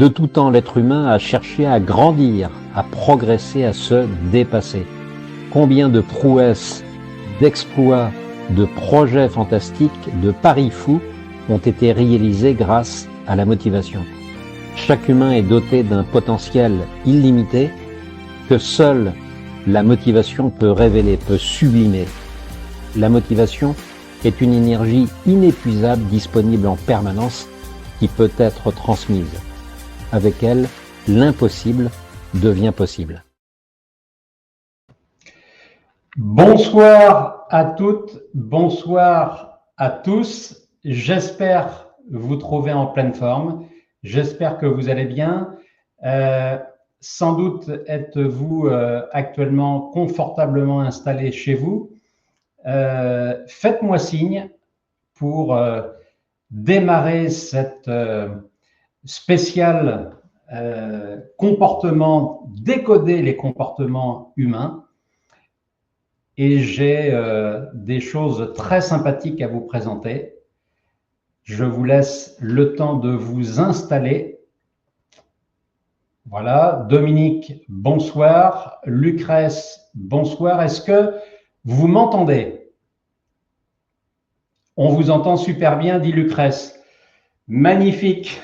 De tout temps, l'être humain a cherché à grandir, à progresser, à se dépasser. Combien de prouesses, d'exploits, de projets fantastiques, de paris fous ont été réalisés grâce à la motivation. Chaque humain est doté d'un potentiel illimité que seule la motivation peut révéler, peut sublimer. La motivation est une énergie inépuisable disponible en permanence qui peut être transmise. Avec elle, l'impossible devient possible. Bonsoir à toutes, bonsoir à tous. J'espère vous trouver en pleine forme. J'espère que vous allez bien. Sans doute êtes-vous actuellement confortablement installé chez vous. Faites-moi signe pour démarrer cette spéciale comportement, décoder les comportements humains. Et j'ai des choses très sympathiques à vous présenter. Je vous laisse le temps de vous installer. Voilà, Dominique, bonsoir. Lucrèce, bonsoir. Est-ce que vous m'entendez? On vous entend super bien, dit Lucrèce. Magnifique.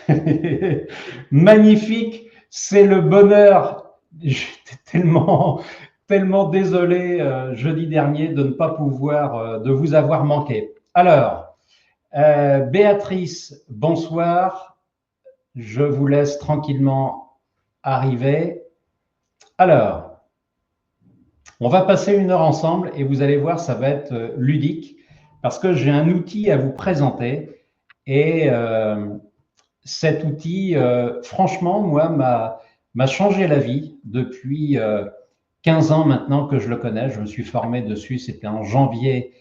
Magnifique, c'est le bonheur. J'étais tellement désolé jeudi dernier de ne pas pouvoir, de vous avoir manqué. Alors, Béatrice, bonsoir. Je vous laisse tranquillement arriver. Alors, on va passer 1 heure ensemble et vous allez voir, ça va être ludique parce que j'ai un outil à vous présenter et cet outil, franchement, moi, m'a changé la vie depuis 15 ans maintenant que je le connais. Je me suis formé dessus, c'était en janvier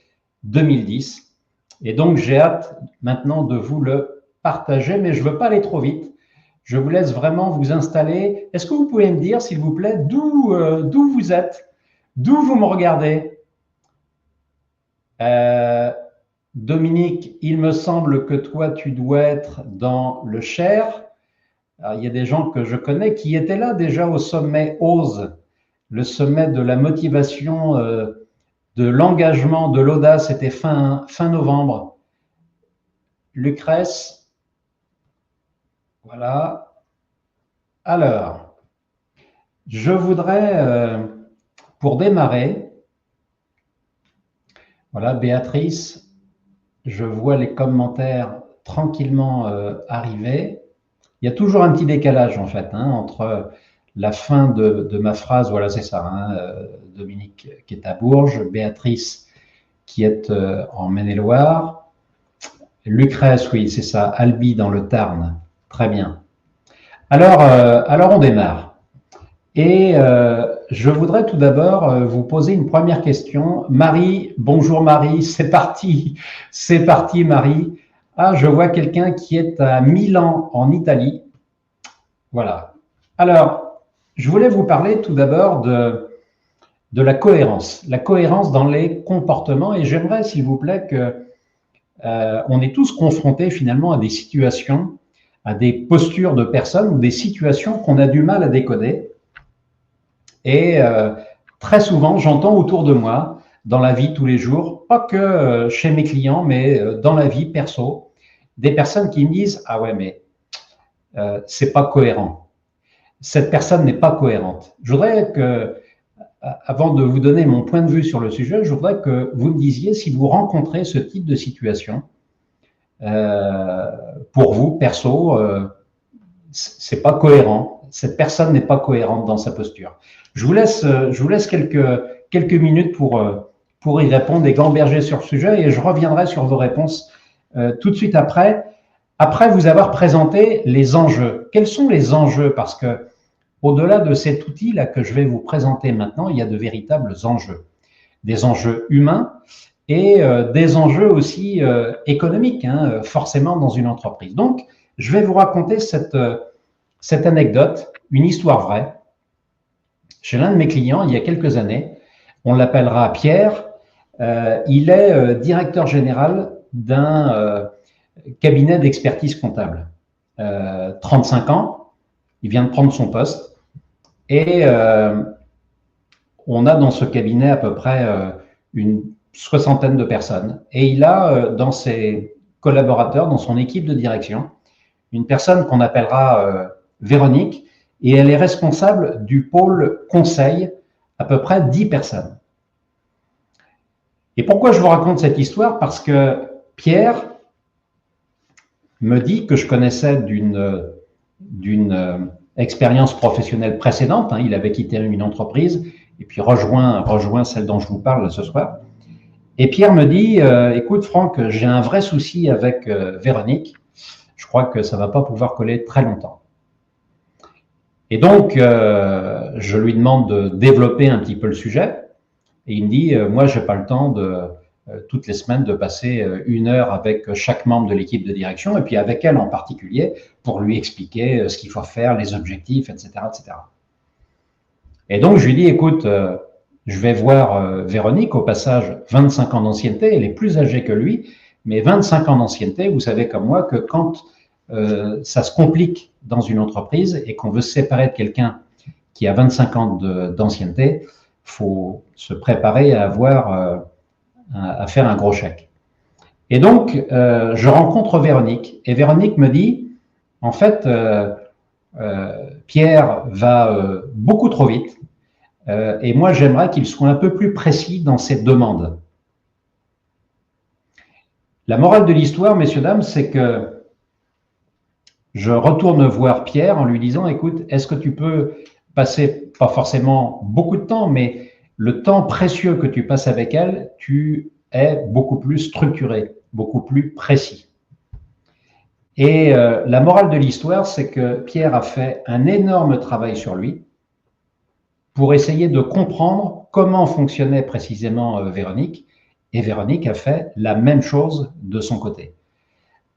2010. Et donc, j'ai hâte maintenant de vous le partager, mais je ne veux pas aller trop vite. Je vous laisse vraiment vous installer. Est-ce que vous pouvez me dire, s'il vous plaît, d'où vous êtes, d'où vous me regardez? Dominique, il me semble que toi, tu dois être dans le Cher. Alors, il y a des gens que je connais qui étaient là déjà au sommet OSE, le sommet de la motivation, de l'engagement, de l'audace, c'était fin novembre. Lucrèce, voilà. Alors, je voudrais, pour démarrer, voilà, Béatrice, je vois les commentaires tranquillement arriver. Il y a toujours un petit décalage en fait entre la fin de ma phrase, voilà c'est ça, Dominique qui est à Bourges, Béatrice qui est en Maine-et-Loire, Lucrèce, oui c'est ça, Albi dans le Tarn, très bien. Alors on démarre. Et je voudrais tout d'abord vous poser une première question. Marie, bonjour Marie, c'est parti Marie. Ah, je vois quelqu'un qui est à Milan, en Italie. Voilà. Alors, je voulais vous parler tout d'abord de la cohérence dans les comportements. Et j'aimerais, s'il vous plaît, que on est tous confrontés finalement à des situations, à des postures de personnes ou des situations qu'on a du mal à décoder. Et très souvent, j'entends autour de moi, dans la vie tous les jours, pas que chez mes clients, mais dans la vie perso, des personnes qui me disent « Ah ouais, mais c'est pas cohérent. Cette personne n'est pas cohérente. » Je voudrais que, avant de vous donner mon point de vue sur le sujet, je voudrais que vous me disiez si vous rencontrez ce type de situation, pour vous, perso, c'est pas cohérent. Cette personne n'est pas cohérente dans sa posture. Je vous laisse quelques minutes pour y répondre et gamberger sur le sujet et je reviendrai sur vos réponses tout de suite après vous avoir présenté les enjeux. Quels sont les enjeux? Parce que au-delà de cet outil-là que je vais vous présenter maintenant, il y a de véritables enjeux. Des enjeux humains et des enjeux aussi économiques, forcément dans une entreprise. Donc, je vais vous raconter cette anecdote, une histoire vraie. Chez l'un de mes clients, il y a quelques années, on l'appellera Pierre, il est directeur général d'un cabinet d'expertise comptable. 35 ans, il vient de prendre son poste et on a dans ce cabinet à peu près une soixantaine de personnes. Et il a dans ses collaborateurs, dans son équipe de direction, une personne qu'on appellera Véronique, et elle est responsable du pôle conseil, à peu près 10 personnes. Et pourquoi je vous raconte cette histoire? Parce que Pierre me dit que je connaissais d'une expérience professionnelle précédente. Il avait quitté une entreprise et puis rejoint celle dont je vous parle ce soir. Et Pierre me dit, écoute Franck, j'ai un vrai souci avec Véronique. Je crois que ça ne va pas pouvoir coller très longtemps. Et donc, je lui demande de développer un petit peu le sujet. Et il me dit, moi, je n'ai pas le temps toutes les semaines de passer 1 heure avec chaque membre de l'équipe de direction, et puis avec elle en particulier, pour lui expliquer ce qu'il faut faire, les objectifs, etc., etc. Et donc, je lui dis, écoute, je vais voir Véronique, au passage, 25 ans d'ancienneté, elle est plus âgée que lui, mais 25 ans d'ancienneté, vous savez comme moi que quand ça se complique dans une entreprise et qu'on veut se séparer de quelqu'un qui a 25 ans d'ancienneté, il faut se préparer à faire un gros chèque. Et donc, je rencontre Véronique, et Véronique me dit, en fait, Pierre va beaucoup trop vite, et moi j'aimerais qu'il soit un peu plus précis dans ses demandes. La morale de l'histoire, messieurs, dames, c'est que je retourne voir Pierre en lui disant, écoute, est-ce que tu peux passer, pas forcément beaucoup de temps, mais le temps précieux que tu passes avec elle, tu es beaucoup plus structuré, beaucoup plus précis. Et la morale de l'histoire, c'est que Pierre a fait un énorme travail sur lui pour essayer de comprendre comment fonctionnait précisément Véronique, et Véronique a fait la même chose de son côté.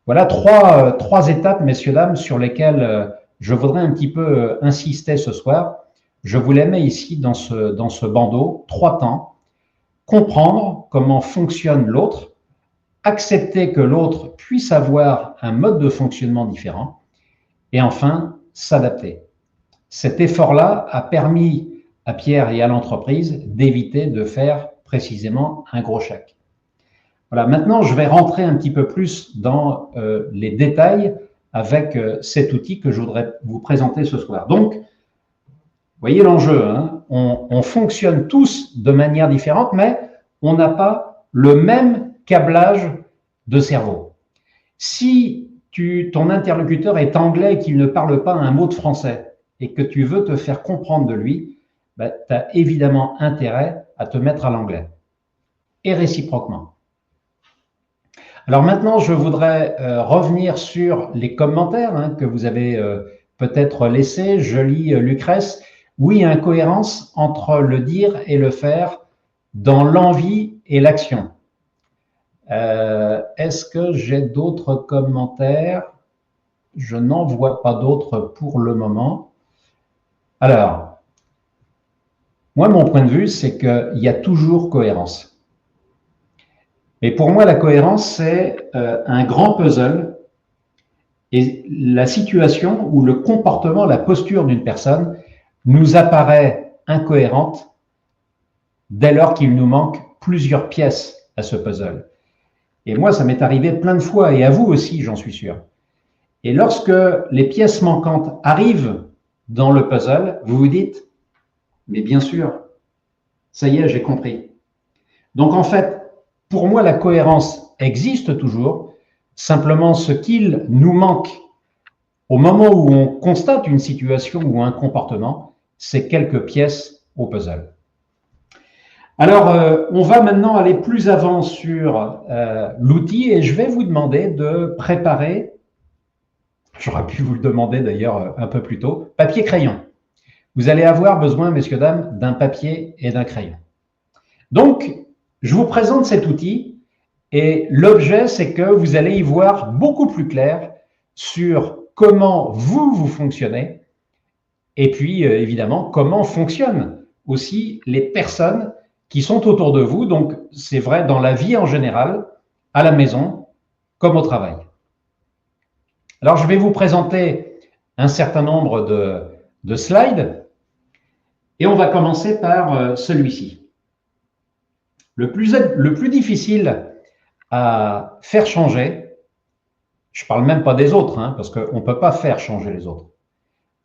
Voilà trois étapes, messieurs, dames, sur lesquelles je voudrais un petit peu insister ce soir. Je vous les mets ici dans ce bandeau, 3 temps. Comprendre comment fonctionne l'autre, accepter que l'autre puisse avoir un mode de fonctionnement différent, et enfin, s'adapter. Cet effort-là a permis à Pierre et à l'entreprise d'éviter de faire précisément un gros chèque. Voilà, maintenant, je vais rentrer un petit peu plus dans les détails avec cet outil que je voudrais vous présenter ce soir. Donc, vous voyez l'enjeu, hein, on fonctionne tous de manière différente, mais on n'a pas le même câblage de cerveau. Si ton interlocuteur est anglais et qu'il ne parle pas un mot de français et que tu veux te faire comprendre de lui, ben, tu as évidemment intérêt à te mettre à l'anglais. Et réciproquement. Alors maintenant, je voudrais revenir sur les commentaires que vous avez peut-être laissés. Je lis Lucrèce. Oui, incohérence entre le dire et le faire dans l'envie et l'action. Est-ce que j'ai d'autres commentaires? Je n'en vois pas d'autres pour le moment. Alors, moi, mon point de vue, c'est qu'il y a toujours cohérence. Et pour moi, la cohérence, c'est un grand puzzle et la situation ou le comportement, la posture d'une personne nous apparaît incohérente dès lors qu'il nous manque plusieurs pièces à ce puzzle. Et moi, ça m'est arrivé plein de fois, et à vous aussi, j'en suis sûr. Et lorsque les pièces manquantes arrivent dans le puzzle, vous vous dites, mais bien sûr, ça y est, j'ai compris. Donc en fait, pour moi, la cohérence existe toujours. Simplement, ce qu'il nous manque au moment où on constate une situation ou un comportement, c'est quelques pièces au puzzle. Alors, on va maintenant aller plus avant sur l'outil et je vais vous demander de préparer, j'aurais pu vous le demander d'ailleurs un peu plus tôt, papier-crayon. Vous allez avoir besoin, messieurs, dames, d'un papier et d'un crayon. Donc, je vous présente cet outil et l'objet, c'est que vous allez y voir beaucoup plus clair sur comment vous fonctionnez et puis, évidemment, comment fonctionnent aussi les personnes qui sont autour de vous. Donc, c'est vrai dans la vie en général, à la maison, comme au travail. Alors, je vais vous présenter un certain nombre de slides et on va commencer par celui-ci. Le plus difficile à faire changer, je ne parle même pas des autres, hein, parce qu'on ne peut pas faire changer les autres.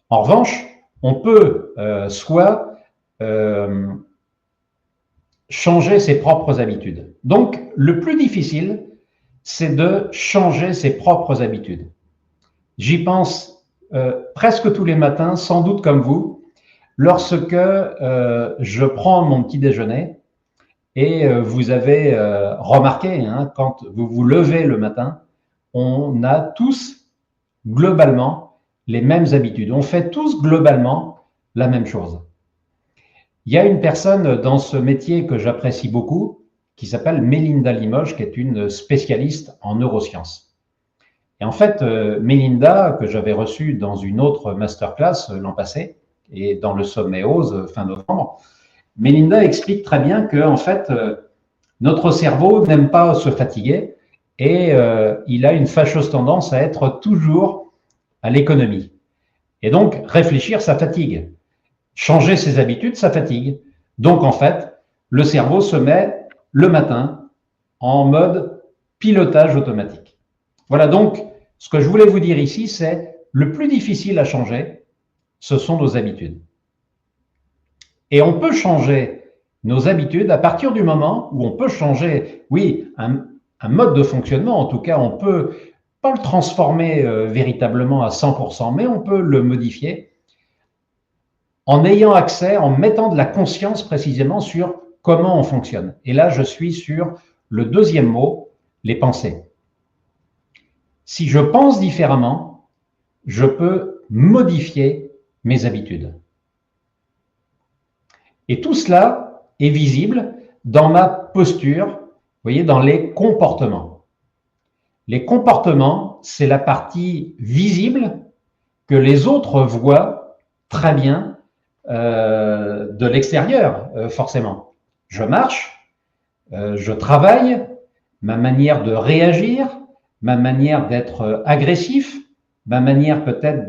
En revanche, on peut soit changer ses propres habitudes. Donc, le plus difficile, c'est de changer ses propres habitudes. J'y pense presque tous les matins, sans doute comme vous, lorsque je prends mon petit déjeuner et vous avez remarqué, hein, quand vous vous levez le matin, on a tous globalement les mêmes habitudes. On fait tous globalement la même chose. Il y a une personne dans ce métier que j'apprécie beaucoup qui s'appelle Mélinda Limoges, qui est une spécialiste en neurosciences. Et en fait, Mélinda, que j'avais reçue dans une autre masterclass l'an passé et dans le sommet OSE fin novembre, Mélinda explique très bien que en fait, notre cerveau n'aime pas se fatiguer et il a une fâcheuse tendance à être toujours à l'économie. Et donc, réfléchir, ça fatigue. Changer ses habitudes, ça fatigue. Donc, en fait, le cerveau se met le matin en mode pilotage automatique. Voilà donc ce que je voulais vous dire ici, c'est le plus difficile à changer, ce sont nos habitudes. Et on peut changer nos habitudes à partir du moment où on peut changer, oui, un mode de fonctionnement, en tout cas, on peut pas le transformer véritablement à 100%, mais on peut le modifier en ayant accès, en mettant de la conscience précisément sur comment on fonctionne. Et là, je suis sur le deuxième mot, les pensées. Si je pense différemment, je peux modifier mes habitudes. Et tout cela est visible dans ma posture, vous voyez, dans les comportements. Les comportements, c'est la partie visible que les autres voient très bien de l'extérieur, forcément. Je marche, je travaille, ma manière de réagir, ma manière d'être agressif, ma manière peut-être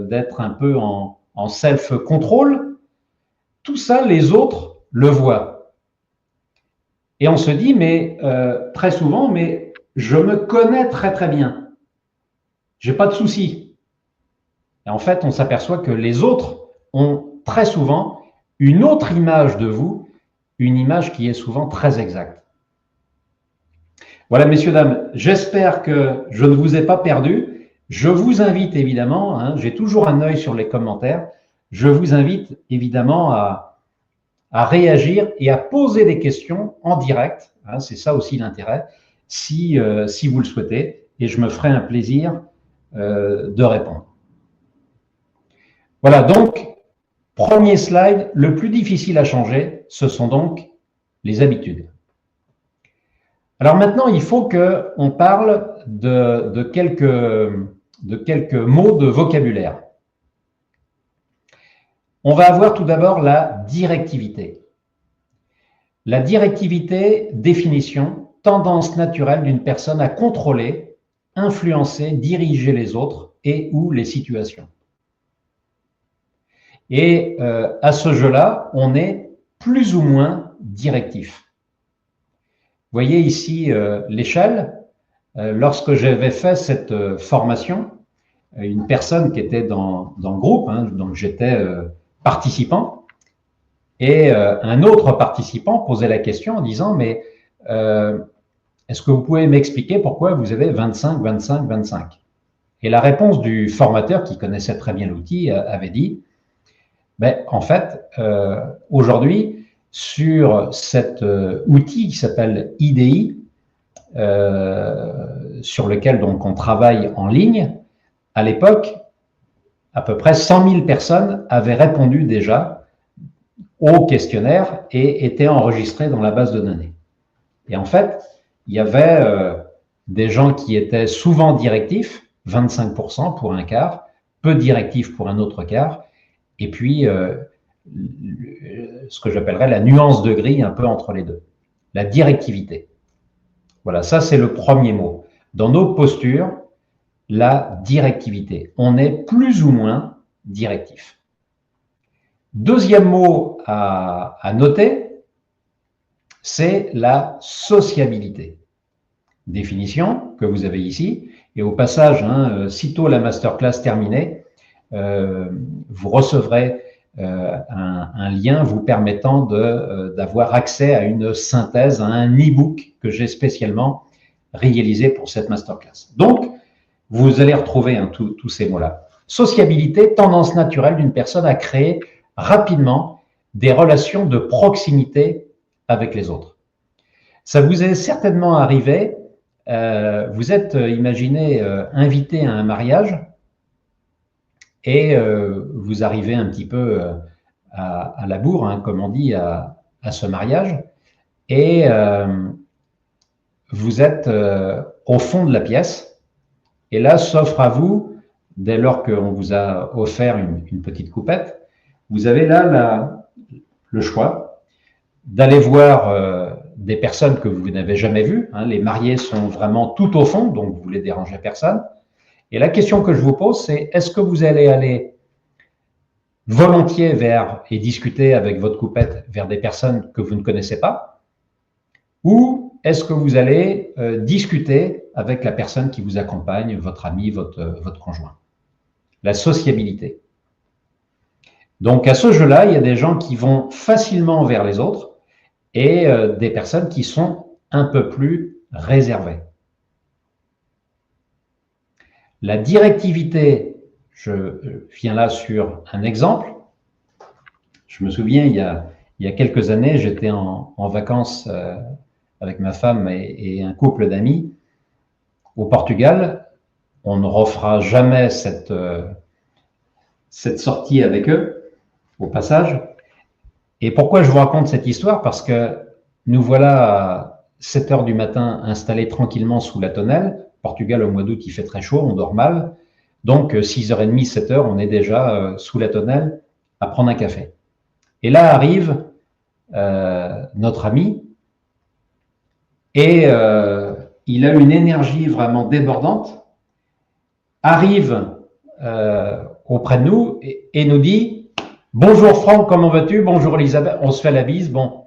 d'être un peu en self-control, tout ça, les autres le voient. Et on se dit, mais très souvent, mais je me connais très très bien. J'ai pas de soucis. Et en fait, on s'aperçoit que les autres ont très souvent une autre image de vous, une image qui est souvent très exacte. Voilà, messieurs, dames, j'espère que je ne vous ai pas perdu. Je vous invite évidemment, hein, j'ai toujours un œil sur les commentaires, je vous invite évidemment à réagir et à poser des questions en direct, hein, c'est ça aussi l'intérêt, si vous le souhaitez, et je me ferai un plaisir de répondre. Voilà, donc, premier slide, le plus difficile à changer, ce sont donc les habitudes. Alors maintenant, il faut qu'on parle de quelques mots de vocabulaire. On va avoir tout d'abord la directivité. La directivité, définition, tendance naturelle d'une personne à contrôler, influencer, diriger les autres et ou les situations. Et à ce jeu-là, on est plus ou moins directif. Vous voyez ici l'échelle. Lorsque j'avais fait cette formation, une personne qui était dans le groupe, hein, donc j'étais participant, et un autre participant posait la question en disant, mais est-ce que vous pouvez m'expliquer pourquoi vous avez 25, 25, 25 ? Et la réponse du formateur, qui connaissait très bien l'outil, avait dit, ben, en fait, aujourd'hui, sur cet outil qui s'appelle IDI, sur lequel donc on travaille en ligne, à l'époque, à peu près 100 000 personnes avaient répondu déjà au questionnaire et étaient enregistrées dans la base de données. Et en fait, il y avait des gens qui étaient souvent directifs, 25% pour un quart, peu directifs pour un autre quart, et puis ce que j'appellerais la nuance de gris un peu entre les deux, la directivité. Voilà, ça c'est le premier mot. Dans nos postures, la directivité. On est plus ou moins directif. Deuxième mot à noter, c'est la sociabilité. Définition que vous avez ici. Et au passage, sitôt la masterclass terminée, vous recevrez un lien vous permettant d'avoir accès à une synthèse, à un e-book que j'ai spécialement réalisé pour cette masterclass. Donc, vous allez retrouver tous ces mots-là. Sociabilité, tendance naturelle d'une personne à créer rapidement des relations de proximité avec les autres. Ça vous est certainement arrivé, vous êtes, imaginez, invité à un mariage et vous arrivez un petit peu à la bourre, comme on dit, à ce mariage, et vous êtes au fond de la pièce, et là s'offre à vous, dès lors qu'on vous a offert une petite coupette, vous avez là le choix d'aller voir des personnes que vous n'avez jamais vues. Les mariés sont vraiment tout au fond, donc vous ne voulez déranger personne. Et la question que je vous pose, c'est est-ce que vous allez aller volontiers vers et discuter avec votre coupette vers des personnes que vous ne connaissez pas, ou est-ce que vous allez discuter avec la personne qui vous accompagne, votre ami, votre conjoint? La sociabilité. Donc à ce jeu-là, il y a des gens qui vont facilement vers les autres et des personnes qui sont un peu plus réservées. La directivité, je viens là sur un exemple. Je me souviens, il y a quelques années, j'étais en vacances avec ma femme et un couple d'amis au Portugal. On ne refera jamais cette sortie avec eux, au passage. Et pourquoi je vous raconte cette histoire? Parce que nous voilà à 7 heures du matin installés tranquillement sous la tonnelle. Portugal, au mois d'août, il fait très chaud, on dort mal. Donc, 6h30, 7h, on est déjà sous la tonnelle à prendre un café. Et là arrive notre ami et il a une énergie vraiment débordante, arrive auprès de nous et nous dit « Bonjour Franck, comment vas-tu? Bonjour Elisabeth », on se fait la bise, bon.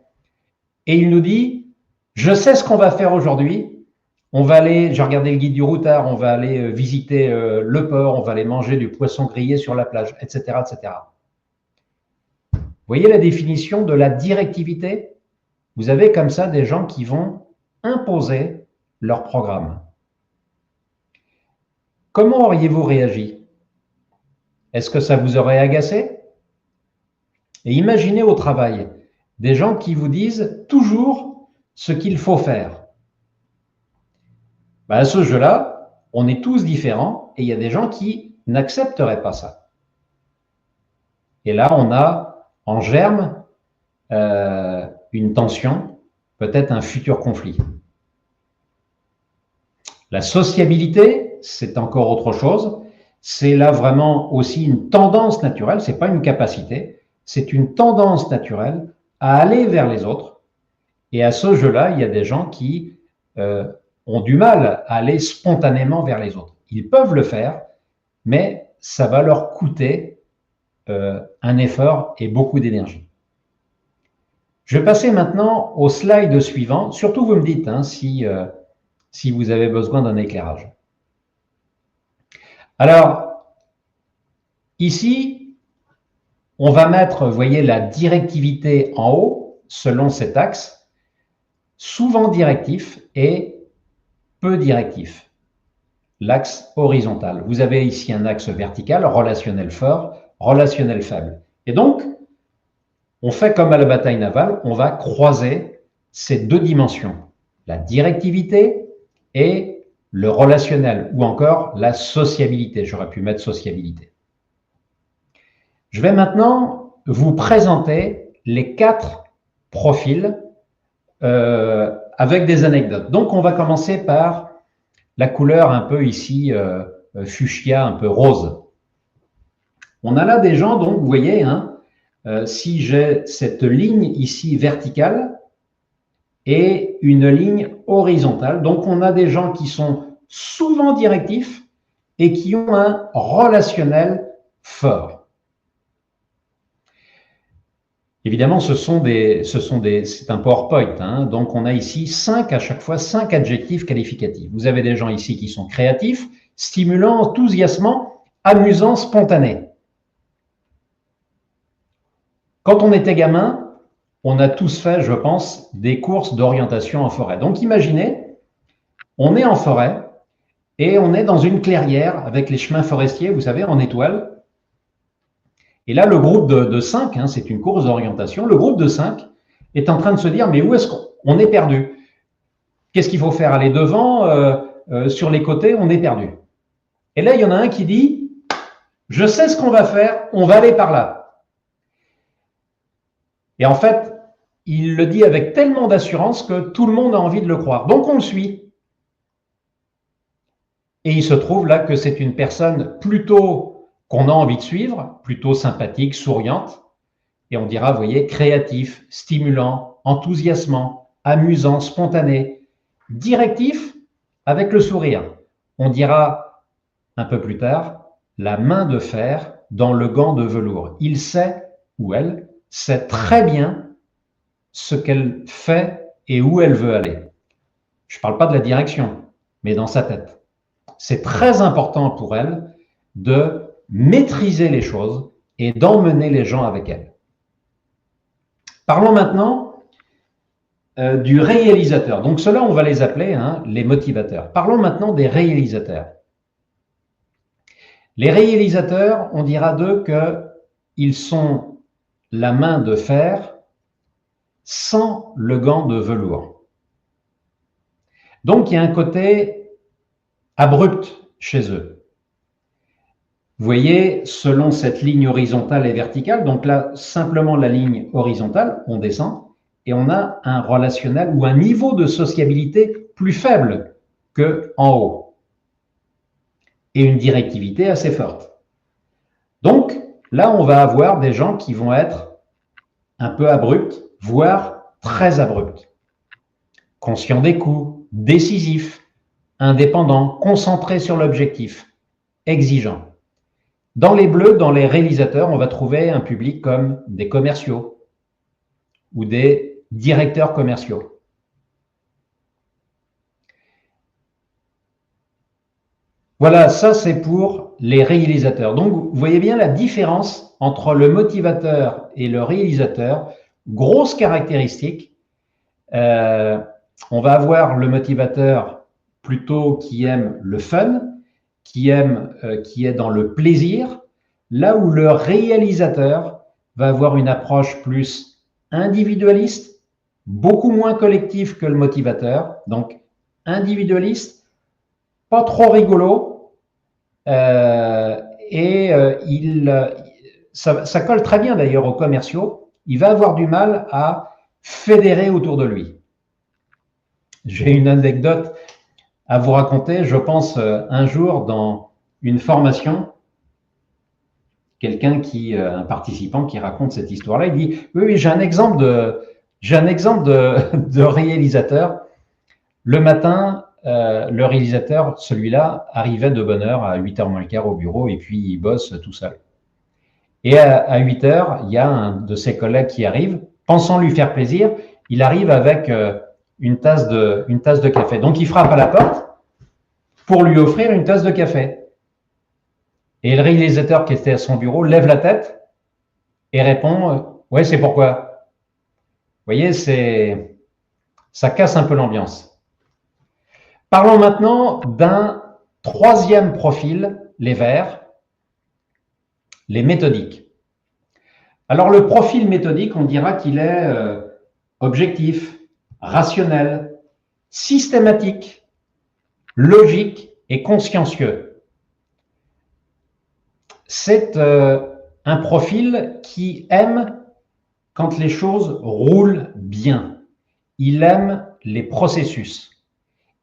Et il nous dit « Je sais ce qu'on va faire aujourd'hui. On va aller, j'ai regardé le guide du routard, on va aller visiter le port, on va aller manger du poisson grillé sur la plage, etc., etc. » Vous voyez la définition de la directivité? Vous avez comme ça des gens qui vont imposer leur programme. Comment auriez-vous réagi? Est-ce que ça vous aurait agacé? Et imaginez au travail des gens qui vous disent toujours ce qu'il faut faire. À ce jeu-là, on est tous différents et il y a des gens qui n'accepteraient pas ça. Et là, on a en germe une tension, peut-être un futur conflit. La sociabilité, c'est encore autre chose. C'est là vraiment aussi une tendance naturelle, ce n'est pas une capacité, c'est une tendance naturelle à aller vers les autres. Et à ce jeu-là, il y a des gens qui ont du mal à aller spontanément vers les autres. Ils peuvent le faire, mais ça va leur coûter un effort et beaucoup d'énergie. Je vais passer maintenant au slide suivant. Surtout, vous me dites si vous avez besoin d'un éclairage. Alors, ici, on va mettre, vous voyez, la directivité en haut, selon cet axe, souvent directif et peu directif. L'axe horizontal. Vous avez ici un axe vertical, relationnel fort, relationnel faible. Et donc, on fait comme à la bataille navale, on va croiser ces deux dimensions, la directivité et le relationnel, ou encore la sociabilité. J'aurais pu mettre sociabilité. Je vais maintenant vous présenter les 4 profils avec des anecdotes. Donc, on va commencer par la couleur un peu ici, fuchsia, un peu rose. On a là des gens, donc, vous voyez, si j'ai cette ligne ici verticale et une ligne horizontale, donc on a des gens qui sont souvent directifs et qui ont un relationnel fort. Évidemment, c'est un PowerPoint, hein, donc on a ici à chaque fois 5 adjectifs qualificatifs. Vous avez des gens ici qui sont créatifs, stimulants, enthousiasmants, amusants, spontanés. Quand on était gamin, on a tous fait, je pense, des courses d'orientation en forêt. Donc imaginez, on est en forêt et on est dans une clairière avec les chemins forestiers, vous savez, en étoile. Et là, le groupe de 5, hein, c'est une course d'orientation, le groupe de 5 est en train de se dire, mais où est-ce qu'on est perdu? Qu'est-ce qu'il faut faire? Aller devant, sur les côtés, on est perdu. Et là, il y en a un qui dit, je sais ce qu'on va faire, on va aller par là. Et en fait, il le dit avec tellement d'assurance que tout le monde a envie de le croire. Donc, on le suit. Et il se trouve là que c'est une personne plutôt qu'on a envie de suivre, plutôt sympathique, souriante, et on dira, vous voyez, créatif, stimulant, enthousiasmant, amusant, spontané, directif, avec le sourire. On dira un peu plus tard, la main de fer dans le gant de velours. Il sait, ou elle, sait très bien ce qu'elle fait et où elle veut aller. Je ne parle pas de la direction, mais dans sa tête. C'est très important pour elle de maîtriser les choses et d'emmener les gens avec elle. Parlons maintenant du réalisateur. Donc ceux-là, on va les appeler les motivateurs. Parlons maintenant des réalisateurs. Les réalisateurs, on dira d'eux qu'ils sont la main de fer sans le gant de velours. Donc il y a un côté abrupt chez eux. Vous voyez, selon cette ligne horizontale et verticale, donc là, simplement la ligne horizontale, on descend, et on a un relationnel ou un niveau de sociabilité plus faible qu'en haut, et une directivité assez forte. Donc, là, on va avoir des gens qui vont être un peu abrupts, voire très abrupts, conscients des coups, décisifs, indépendants, concentrés sur l'objectif, exigeants. Dans les bleus, dans les réalisateurs, on va trouver un public comme des commerciaux ou des directeurs commerciaux. Voilà, ça c'est pour les réalisateurs. Donc, vous voyez bien la différence entre le motivateur et le réalisateur. Grosse caractéristique. On va avoir le motivateur plutôt qui aime le fun, qui est dans le plaisir, là où le réalisateur va avoir une approche plus individualiste, beaucoup moins collective que le motivateur, donc individualiste, pas trop rigolo, ça colle très bien d'ailleurs aux commerciaux, il va avoir du mal à fédérer autour de lui. J'ai une anecdote à vous raconter, je pense un jour dans une formation, un participant qui raconte cette histoire-là, il dit « Oui, j'ai un exemple de réalisateur. Le matin, le réalisateur, celui-là, arrivait de bonne heure à 8h moins le quart au bureau et puis il bosse tout seul. Et à 8h, il y a un de ses collègues qui arrive, pensant lui faire plaisir, il arrive avec une tasse de café. Donc, il frappe à la porte pour lui offrir une tasse de café. Et le réalisateur qui était à son bureau lève la tête et répond « Ouais, c'est pourquoi ?» Vous voyez, ça casse un peu l'ambiance. Parlons maintenant d'un troisième profil, les verts, les méthodiques. Alors, le profil méthodique, on dira qu'il est objectif, rationnel, systématique, logique et consciencieux. C'est un profil qui aime quand les choses roulent bien. Il aime les processus.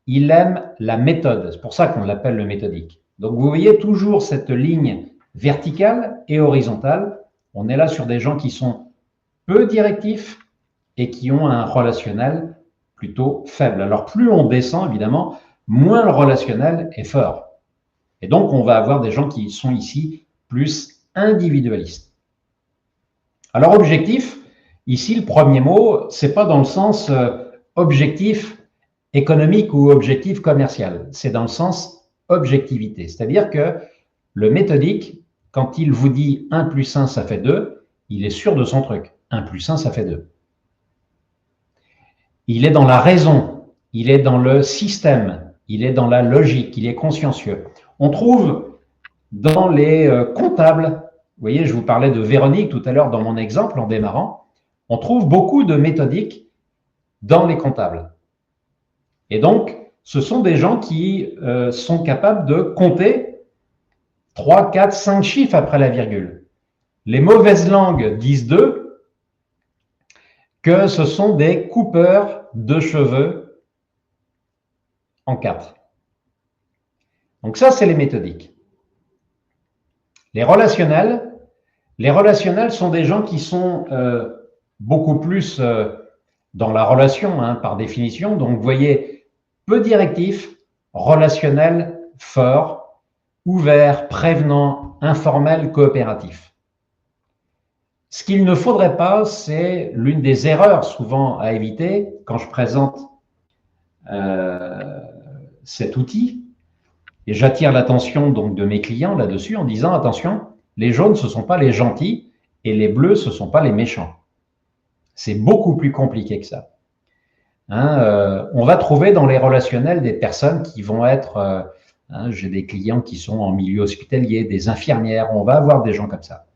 Il aime la méthode. C'est pour ça qu'on l'appelle le méthodique. Donc, vous voyez toujours cette ligne verticale et horizontale. On est là sur des gens qui sont peu directifs et qui ont un relationnel plutôt faible. Alors, plus on descend, évidemment, moins le relationnel est fort. Et donc, on va avoir des gens qui sont ici plus individualistes. Alors, objectif, ici, le premier mot, c'est pas dans le sens objectif économique ou objectif commercial, c'est dans le sens objectivité. C'est-à-dire que le méthodique, quand il vous dit 1 plus 1, ça fait 2, il est sûr de son truc. 1 plus 1, ça fait 2. Il est dans la raison, il est dans le système, il est dans la logique, il est consciencieux. On trouve dans les comptables, vous voyez, je vous parlais de Véronique tout à l'heure dans mon exemple en démarrant, on trouve beaucoup de méthodiques dans les comptables. Et donc, ce sont des gens qui sont capables de compter 3, 4, 5 chiffres après la virgule. Les mauvaises langues disent d'eux que ce sont des coupeurs de cheveux en 4. Donc ça, c'est les méthodiques. Les relationnels sont des gens qui sont beaucoup plus dans la relation, hein, par définition. Donc, vous voyez, peu directif, relationnel, fort, ouvert, prévenant, informel, coopératif. Ce qu'il ne faudrait pas, c'est l'une des erreurs souvent à éviter quand je présente cet outil, et j'attire l'attention donc de mes clients là-dessus en disant attention, les jaunes, ce ne sont pas les gentils et les bleus, ce ne sont pas les méchants. C'est beaucoup plus compliqué que ça. Hein, on va trouver dans les relationnels des personnes qui vont être, j'ai des clients qui sont en milieu hospitalier, des infirmières, on va avoir des gens comme ça,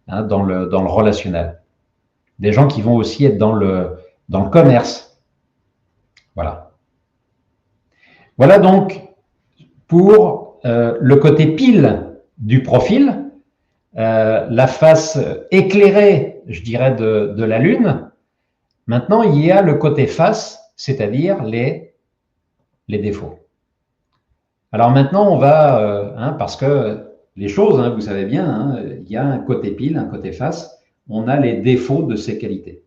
hein, dans le relationnel. Des gens qui vont aussi être dans le commerce. Voilà. Voilà donc pour le côté pile du profil, la face éclairée, je dirais, de la Lune. Maintenant, il y a le côté face, c'est-à-dire les défauts. Alors maintenant, on va, parce que les choses, vous savez bien, il y a un côté pile, un côté face, on a les défauts de ces qualités.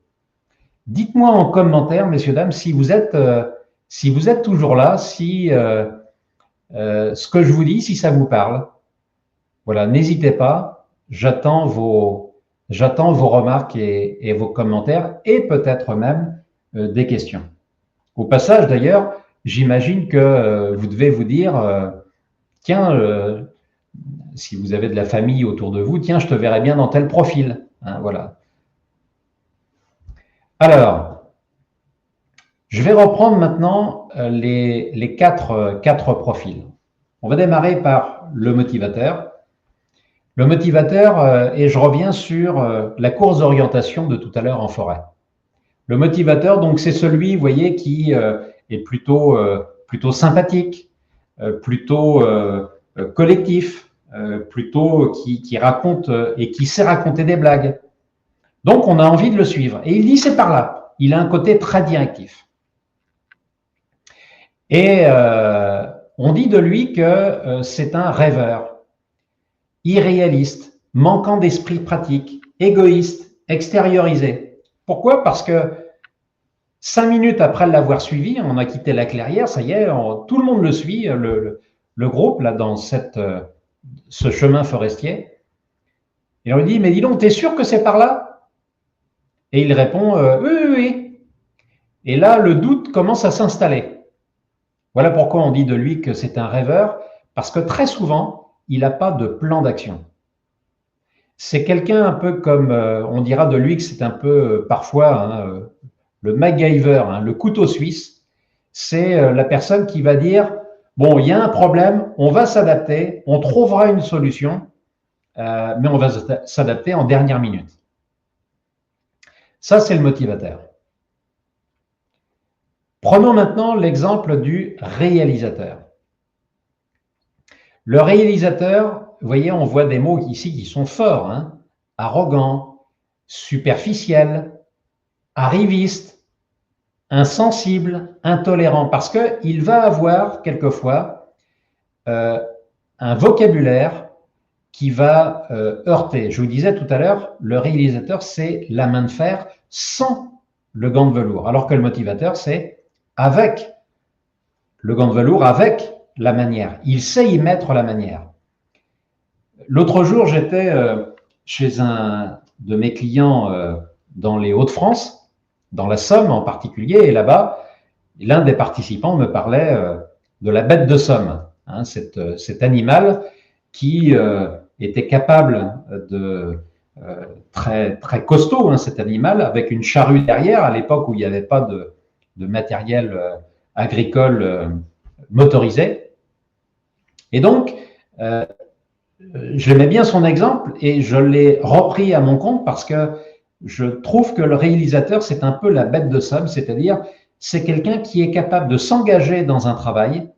Dites-moi en commentaire, messieurs, dames, si vous êtes toujours là, si ce que je vous dis, si ça vous parle. Voilà, n'hésitez pas, j'attends vos remarques et vos commentaires et peut-être même des questions. Au passage, d'ailleurs, j'imagine que vous devez vous dire, tiens, si vous avez de la famille autour de vous, tiens, je te verrai bien dans tel profil. Hein, voilà. Alors, je vais reprendre maintenant les quatre profils. On va démarrer par le motivateur. Le motivateur, et je reviens sur la course d'orientation de tout à l'heure en forêt. Le motivateur, donc, c'est celui, vous voyez, qui est plutôt sympathique, plutôt collectif, plutôt qui raconte et qui sait raconter des blagues. Donc, on a envie de le suivre. Et il dit, c'est par là. Il a un côté très directif. Et on dit de lui que c'est un rêveur, irréaliste, manquant d'esprit pratique, égoïste, extériorisé. Pourquoi? Parce que 5 minutes après l'avoir suivi, on a quitté la clairière, ça y est, tout le monde le suit, le groupe, là, dans ce chemin forestier. Et on lui dit, mais dis donc, t'es sûr que c'est par là? Et il répond, oui, oui, oui. Et là, le doute commence à s'installer. Voilà pourquoi on dit de lui que c'est un rêveur, parce que très souvent, il n'a pas de plan d'action. C'est quelqu'un un peu comme, on dira de lui que c'est un peu parfois le MacGyver, le couteau suisse. C'est la personne qui va dire, bon, il y a un problème, on va s'adapter, on trouvera une solution, mais on va s'adapter en dernière minute. Ça, c'est le motivateur. Prenons maintenant l'exemple du réalisateur. Le réalisateur, vous voyez, on voit des mots ici qui sont forts, arrogant, superficiel, arriviste, insensible, intolérant, parce qu'il va avoir quelquefois un vocabulaire qui va heurter. Je vous disais tout à l'heure, le réalisateur, c'est la main de fer sans le gant de velours, alors que le motivateur, c'est avec le gant de velours, avec la manière. Il sait y mettre la manière. L'autre jour, j'étais chez un de mes clients dans les Hauts-de-France, dans la Somme en particulier, et là-bas, l'un des participants me parlait de la bête de Somme, hein, cet animal qui était capable de très, très costaud, hein, cet animal, avec une charrue derrière, à l'époque où il n'y avait pas de matériel agricole motorisé. Et donc, j'aimais bien son exemple et je l'ai repris à mon compte parce que je trouve que le réalisateur, c'est un peu la bête de Somme, c'est-à-dire c'est quelqu'un qui est capable de s'engager dans un travail,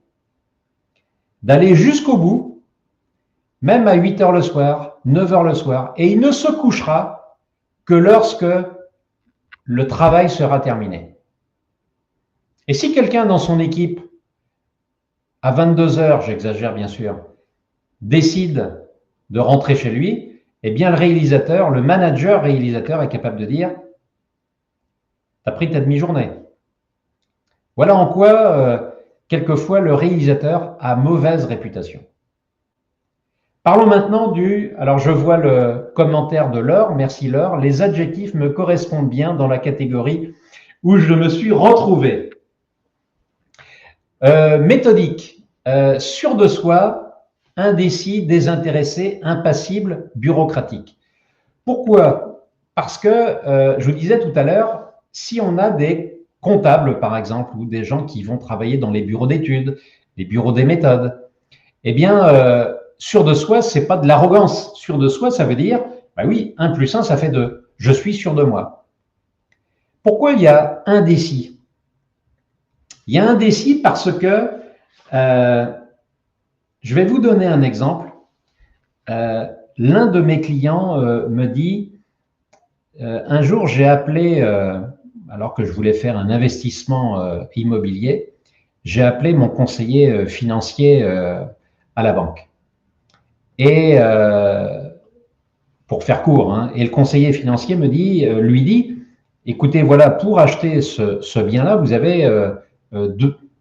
d'aller jusqu'au bout, même à 8 heures le soir, 9 heures le soir, et il ne se couchera que lorsque le travail sera terminé. Et si quelqu'un dans son équipe, à 22 heures, j'exagère bien sûr, décide de rentrer chez lui, eh bien le réalisateur, le manager réalisateur est capable de dire « t'as pris ta demi-journée ». Voilà en quoi, quelquefois, le réalisateur a mauvaise réputation. Parlons maintenant alors je vois le commentaire de Laure, merci Laure, les adjectifs me correspondent bien dans la catégorie où je me suis retrouvé. Méthodique, sûr de soi, indécis, désintéressé, impassible, bureaucratique. Pourquoi? Parce que, je vous disais tout à l'heure, si on a des comptables, par exemple, ou des gens qui vont travailler dans les bureaux d'études, les bureaux des méthodes, eh bien, sûr de soi, c'est pas de l'arrogance. Sûr de soi, ça veut dire, bah oui, 1 plus 1, ça fait 2. Je suis sûr de moi. Pourquoi il y a indécis? Il y a indécis parce que, je vais vous donner un exemple. L'un de mes clients me dit, un jour j'ai appelé, alors que je voulais faire un investissement immobilier, j'ai appelé mon conseiller financier à la banque. Et pour faire court, hein, et le conseiller financier lui dit, écoutez, voilà, pour acheter ce bien-là, vous avez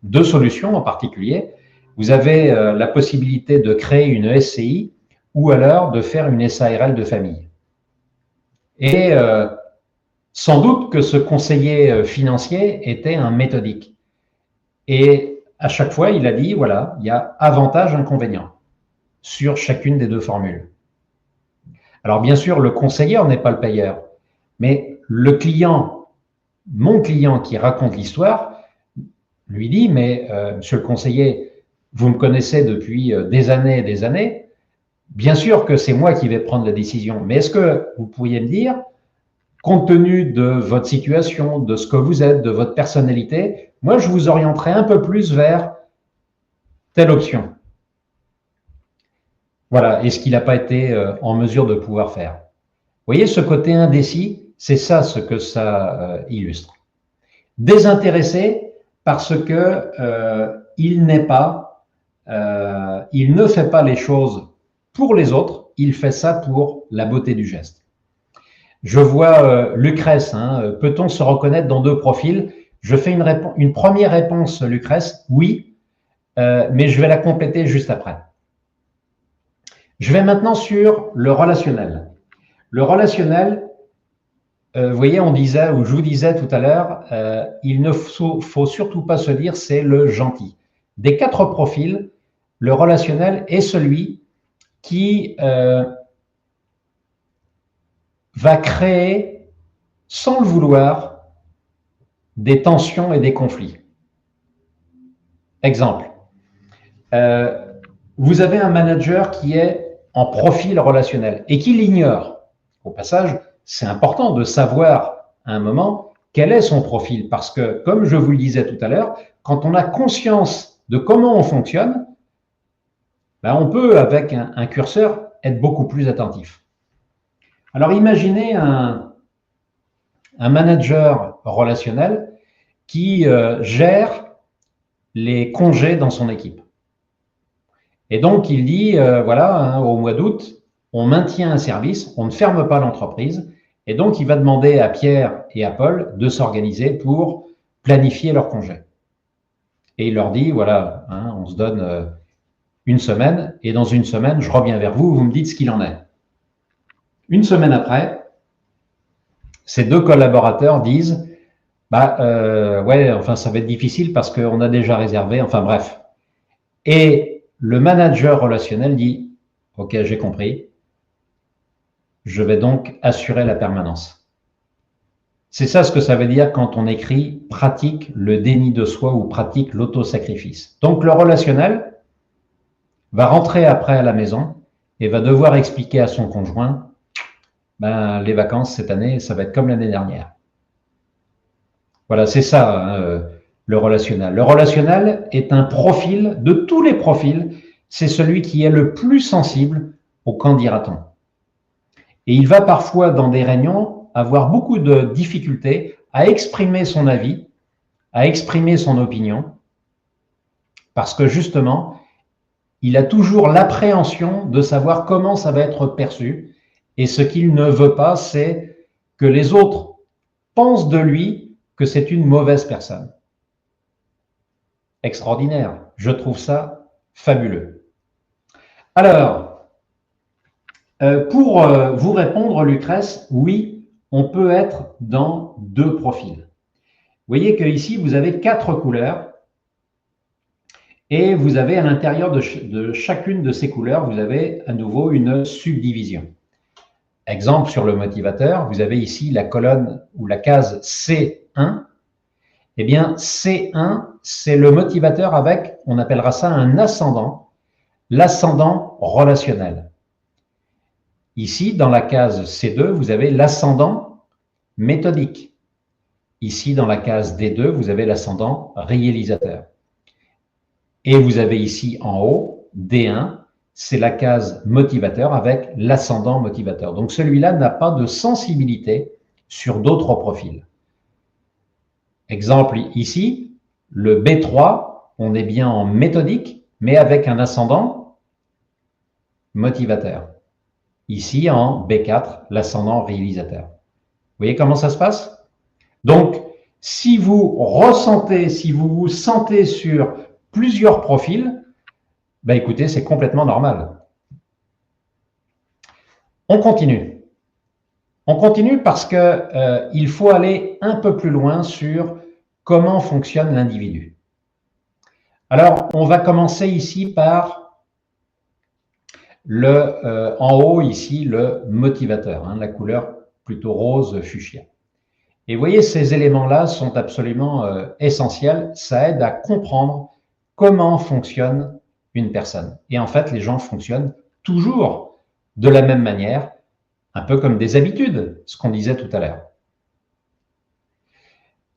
deux solutions en particulier. Vous avez la possibilité de créer une SCI ou alors de faire une SARL de famille. Et sans doute que ce conseiller financier était un méthodique. Et à chaque fois, il a dit, voilà, il y a avantage, inconvénient sur chacune des deux formules. Alors bien sûr, le conseiller n'est pas le payeur, mais le client, mon client qui raconte l'histoire, lui dit, mais monsieur le conseiller, vous me connaissez depuis des années et des années, bien sûr que c'est moi qui vais prendre la décision, mais est-ce que vous pourriez me dire, compte tenu de votre situation, de ce que vous êtes, de votre personnalité, moi je vous orienterai un peu plus vers telle option. Voilà, et ce qu'il n'a pas été en mesure de pouvoir faire. Vous voyez, ce côté indécis, c'est ça ce que ça illustre. Désintéressé parce que il ne fait pas les choses pour les autres, il fait ça pour la beauté du geste. Je vois Lucrèce, hein, peut-on se reconnaître dans deux profils? Je fais une première réponse, Lucrèce, oui, mais je vais la compléter juste après. Je vais maintenant sur le relationnel. Le relationnel, vous voyez, on disait, ou je vous disais tout à l'heure, il ne faut surtout pas se dire c'est le gentil. Des 4 profils, le relationnel est celui qui va créer, sans le vouloir, des tensions et des conflits. Exemple, vous avez un manager qui est en profil relationnel et qui l'ignore. Au passage, c'est important de savoir à un moment quel est son profil parce que, comme je vous le disais tout à l'heure, quand on a conscience de comment on fonctionne, ben on peut, avec un curseur, être beaucoup plus attentif. Alors, imaginez un manager relationnel qui gère les congés dans son équipe. Et donc, il dit, voilà, hein, au mois d'août, on maintient un service, on ne ferme pas l'entreprise. Et donc, il va demander à Pierre et à Paul de s'organiser pour planifier leur congé. Et il leur dit, voilà, hein, on se donne une semaine, et dans une semaine, je reviens vers vous, vous me dites ce qu'il en est. Une semaine après, ces deux collaborateurs disent, ouais, enfin, ça va être difficile parce qu'on a déjà réservé, enfin bref. Et le manager relationnel dit, OK, j'ai compris, je vais donc assurer la permanence. C'est ça ce que ça veut dire quand on écrit pratique le déni de soi ou pratique l'autosacrifice. Donc le relationnel va rentrer après à la maison et va devoir expliquer à son conjoint, les vacances cette année, ça va être comme l'année dernière. Voilà, c'est ça, hein, le relationnel. Le relationnel est un profil, de tous les profils, c'est celui qui est le plus sensible au qu'en dira-t-on. Et il va parfois, dans des réunions, avoir beaucoup de difficultés à exprimer son avis, à exprimer son opinion, parce que justement, il a toujours l'appréhension de savoir comment ça va être perçu, et ce qu'il ne veut pas, c'est que les autres pensent de lui que c'est une mauvaise personne. Extraordinaire, je trouve ça fabuleux. Alors, pour vous répondre, Lucrèce, oui, on peut être dans deux profils. Vous voyez qu'ici, vous avez 4 couleurs et vous avez à l'intérieur de chacune de ces couleurs, vous avez à nouveau une subdivision. Exemple sur le motivateur, vous avez ici la colonne ou la case C1. Eh bien, C1, c'est le motivateur avec, on appellera ça un ascendant, l'ascendant relationnel. Ici, dans la case C2, vous avez l'ascendant méthodique. Ici, dans la case D2, vous avez l'ascendant réalisateur. Et vous avez ici en haut, D1, c'est la case motivateur avec l'ascendant motivateur. Donc celui-là n'a pas de sensibilité sur d'autres profils. Exemple ici, le B3, on est bien en méthodique, mais avec un ascendant motivateur. Ici, en B4, l'ascendant réalisateur. Vous voyez comment ça se passe? Donc, si vous ressentez, si vous vous sentez sur plusieurs profils, écoutez, c'est complètement normal. On continue. On continue parce que il faut aller un peu plus loin sur comment fonctionne l'individu. Alors, on va commencer ici par en haut ici, le motivateur, hein, la couleur plutôt rose fuchsia. Et vous voyez, ces éléments-là sont absolument essentiels. Ça aide à comprendre comment fonctionne une personne. Et en fait, les gens fonctionnent toujours de la même manière, un peu comme des habitudes, ce qu'on disait tout à l'heure.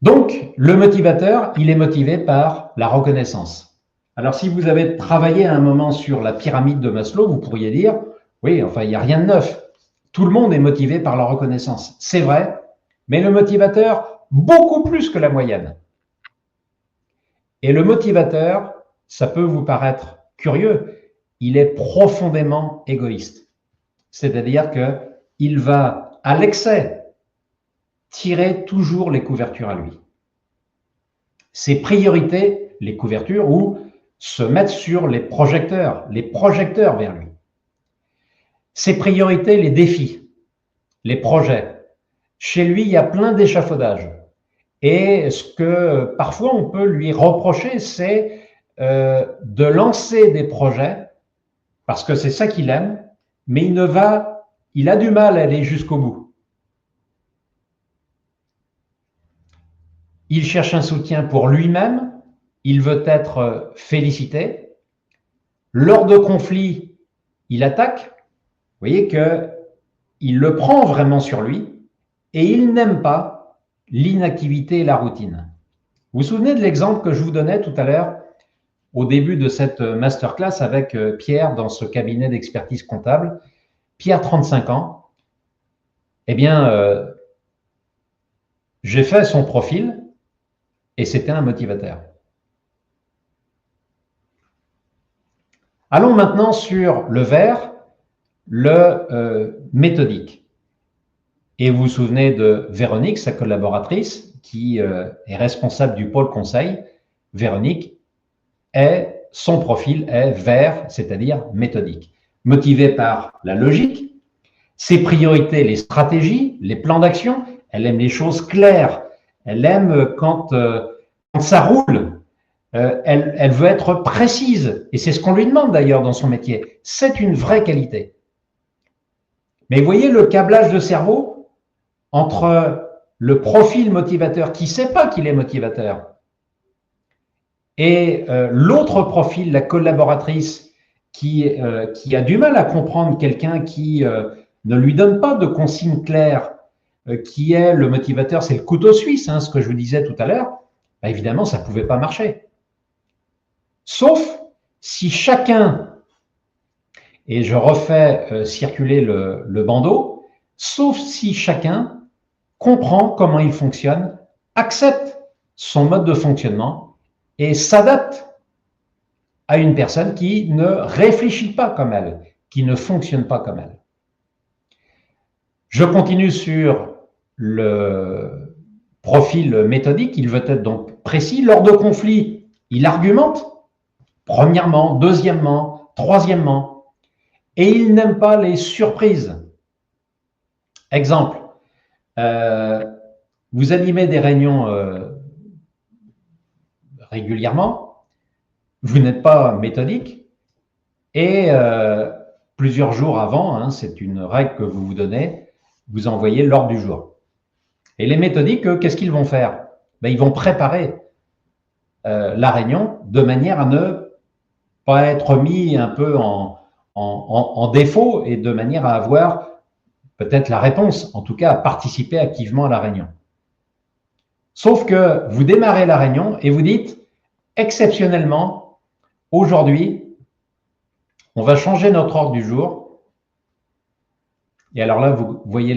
Donc, le motivateur, il est motivé par la reconnaissance. Alors, si vous avez travaillé à un moment sur la pyramide de Maslow, vous pourriez dire, oui, enfin, il n'y a rien de neuf. Tout le monde est motivé par la reconnaissance. C'est vrai, mais le motivateur, beaucoup plus que la moyenne. Et le motivateur, ça peut vous paraître curieux, il est profondément égoïste. C'est-à-dire qu'il va, à l'excès, tirer toujours les couvertures à lui. Ses priorités, les couvertures, ou se mettre sur les projecteurs vers lui. Ses priorités, les défis, les projets. Chez lui, il y a plein d'échafaudages. Et ce que parfois on peut lui reprocher, c'est de lancer des projets, parce que c'est ça qu'il aime, mais il a du mal à aller jusqu'au bout. Il cherche un soutien pour lui-même, il veut être félicité. Lors de conflits, il attaque. Vous voyez qu'il le prend vraiment sur lui et il n'aime pas l'inactivité et la routine. Vous vous souvenez de l'exemple que je vous donnais tout à l'heure au début de cette masterclass avec Pierre dans ce cabinet d'expertise comptable? Pierre, 35 ans. Eh bien, j'ai fait son profil et c'était un motivateur. Allons maintenant sur le vert, le méthodique. Et vous vous souvenez de Véronique, sa collaboratrice, qui est responsable du pôle conseil. Véronique, son profil est vert, c'est-à-dire méthodique. Motivé par la logique, ses priorités, les stratégies, les plans d'action, elle aime les choses claires, elle aime quand ça roule, elle veut être précise, et c'est ce qu'on lui demande d'ailleurs dans son métier. C'est une vraie qualité. Mais vous voyez le câblage de cerveau entre le profil motivateur qui ne sait pas qu'il est motivateur et l'autre profil, la collaboratrice, qui a du mal à comprendre quelqu'un qui ne lui donne pas de consignes claires, qui est le motivateur, c'est le couteau suisse, hein, ce que je vous disais tout à l'heure, bah, évidemment, ça ne pouvait pas marcher. Sauf si chacun, et je refais circuler le bandeau, sauf si chacun comprend comment il fonctionne, accepte son mode de fonctionnement et s'adapte à une personne qui ne réfléchit pas comme elle, qui ne fonctionne pas comme elle. Je continue sur le profil méthodique. Il veut être donc précis. Lors de conflits, il argumente, premièrement, deuxièmement, troisièmement, et il n'aime pas les surprises. Exemple, vous animez des réunions régulièrement, vous n'êtes pas méthodique, et plusieurs jours avant, hein, c'est une règle que vous vous donnez, vous envoyez l'ordre du jour. Et les méthodiques, qu'est-ce qu'ils vont faire? Ben, ils vont préparer la réunion de manière à ne pas être mis un peu en défaut et de manière à avoir peut-être la réponse, en tout cas à participer activement à la réunion. Sauf que vous démarrez la réunion et vous dites, exceptionnellement, aujourd'hui, on va changer notre ordre du jour. Et alors là, vous voyez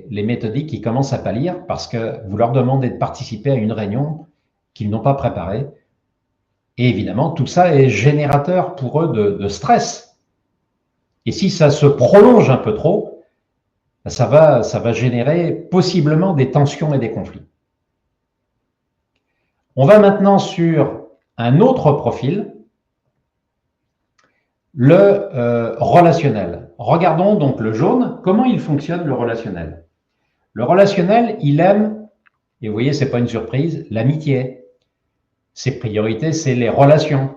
les méthodiques qui commencent à pâlir parce que vous leur demandez de participer à une réunion qu'ils n'ont pas préparée. Et évidemment, tout ça est générateur pour eux de stress. Et si ça se prolonge un peu trop, ça va générer possiblement des tensions et des conflits. On va maintenant sur un autre profil, le relationnel. Regardons donc le jaune, comment il fonctionne le relationnel. Le relationnel, il aime, et vous voyez, ce n'est pas une surprise, l'amitié. Ses priorités, c'est les relations.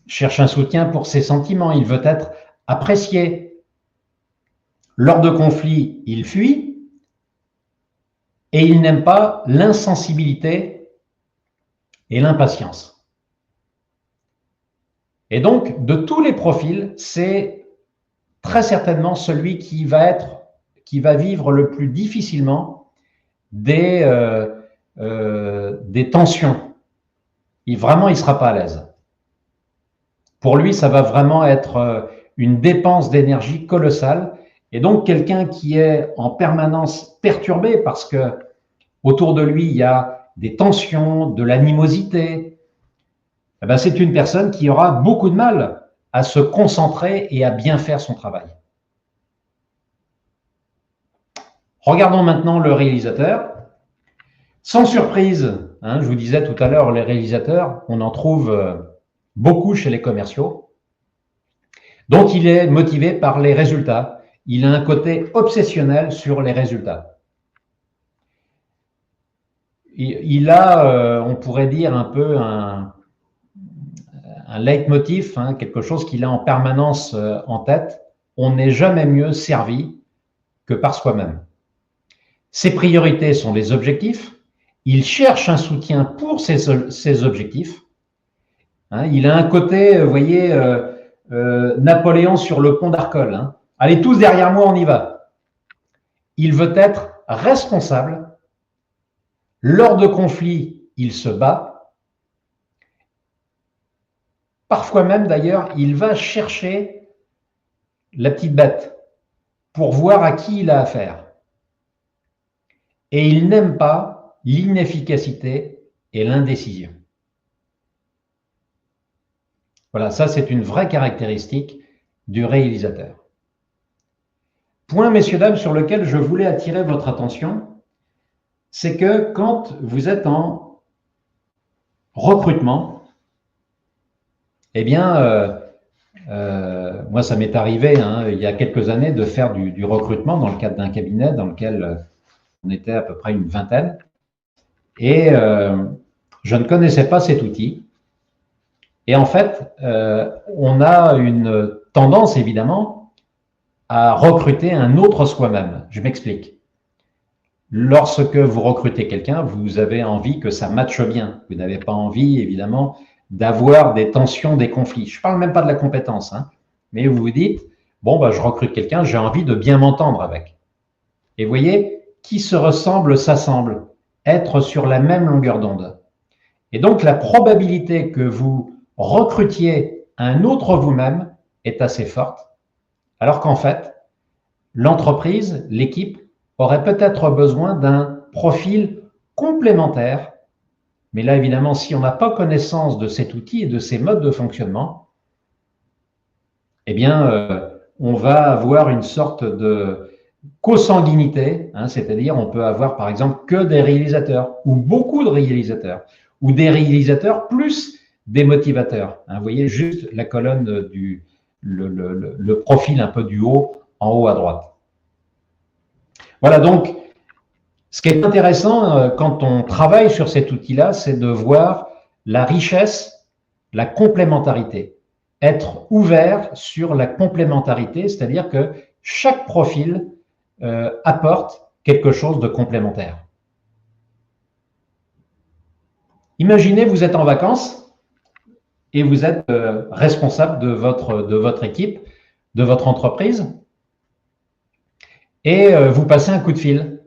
Il cherche un soutien pour ses sentiments, il veut être apprécié. Lors de conflits, il fuit et il n'aime pas l'insensibilité et l'impatience. Et donc, de tous les profils, c'est très certainement celui qui va vivre le plus difficilement des tensions. Vraiment, il ne sera pas à l'aise. Pour lui, ça va vraiment être une dépense d'énergie colossale. Et donc, quelqu'un qui est en permanence perturbé parce que autour de lui, il y a des tensions, de l'animosité, eh bien, c'est une personne qui aura beaucoup de mal à se concentrer et à bien faire son travail. Regardons maintenant le réalisateur. Sans surprise, hein, je vous disais tout à l'heure, les réalisateurs, on en trouve beaucoup chez les commerciaux. Donc, il est motivé par les résultats. Il a un côté obsessionnel sur les résultats. Il a, on pourrait dire, un peu un leitmotiv, hein, quelque chose qu'il a en permanence en tête. On n'est jamais mieux servi que par soi-même. Ses priorités sont les objectifs. Il cherche un soutien pour ses objectifs. Hein, il a un côté, vous voyez, Napoléon sur le pont d'Arcole. Hein. Allez tous derrière moi, on y va. Il veut être responsable. Lors de conflits, il se bat. Parfois même, d'ailleurs, il va chercher la petite bête pour voir à qui il a affaire. Et il n'aime pas l'inefficacité et l'indécision. Voilà, ça c'est une vraie caractéristique du réalisateur. Point, messieurs, dames, sur lequel je voulais attirer votre attention, c'est que quand vous êtes en recrutement, Eh bien, moi, ça m'est arrivé il y a quelques années de faire du recrutement dans le cadre d'un cabinet dans lequel on était à peu près une vingtaine. Et je ne connaissais pas cet outil. Et en fait, on a une tendance, évidemment, à recruter un autre soi-même. Je m'explique. Lorsque vous recrutez quelqu'un, vous avez envie que ça matche bien. Vous n'avez pas envie, évidemment, d'avoir des tensions, des conflits. Je ne parle même pas de la compétence, mais vous vous dites, bon, bah, je recrute quelqu'un, j'ai envie de bien m'entendre avec. Et vous voyez, qui se ressemble s'assemble, être sur la même longueur d'onde. Et donc, la probabilité que vous recrutiez un autre vous-même est assez forte, alors qu'en fait, l'entreprise, l'équipe, aurait peut-être besoin d'un profil complémentaire. Mais là, évidemment, si on n'a pas connaissance de cet outil et de ses modes de fonctionnement, eh bien, on va avoir une sorte de consanguinité, c'est-à-dire on peut avoir par exemple que des réalisateurs ou beaucoup de réalisateurs ou des réalisateurs plus des motivateurs. Vous voyez juste la colonne le profil un peu du haut, en haut à droite. Voilà, donc ce qui est intéressant quand on travaille sur cet outil-là, c'est de voir la richesse, la complémentarité. Être ouvert sur la complémentarité, c'est-à-dire que chaque profil apporte quelque chose de complémentaire. Imaginez, vous êtes en vacances et vous êtes responsable de votre équipe, de votre entreprise, et vous passez un coup de fil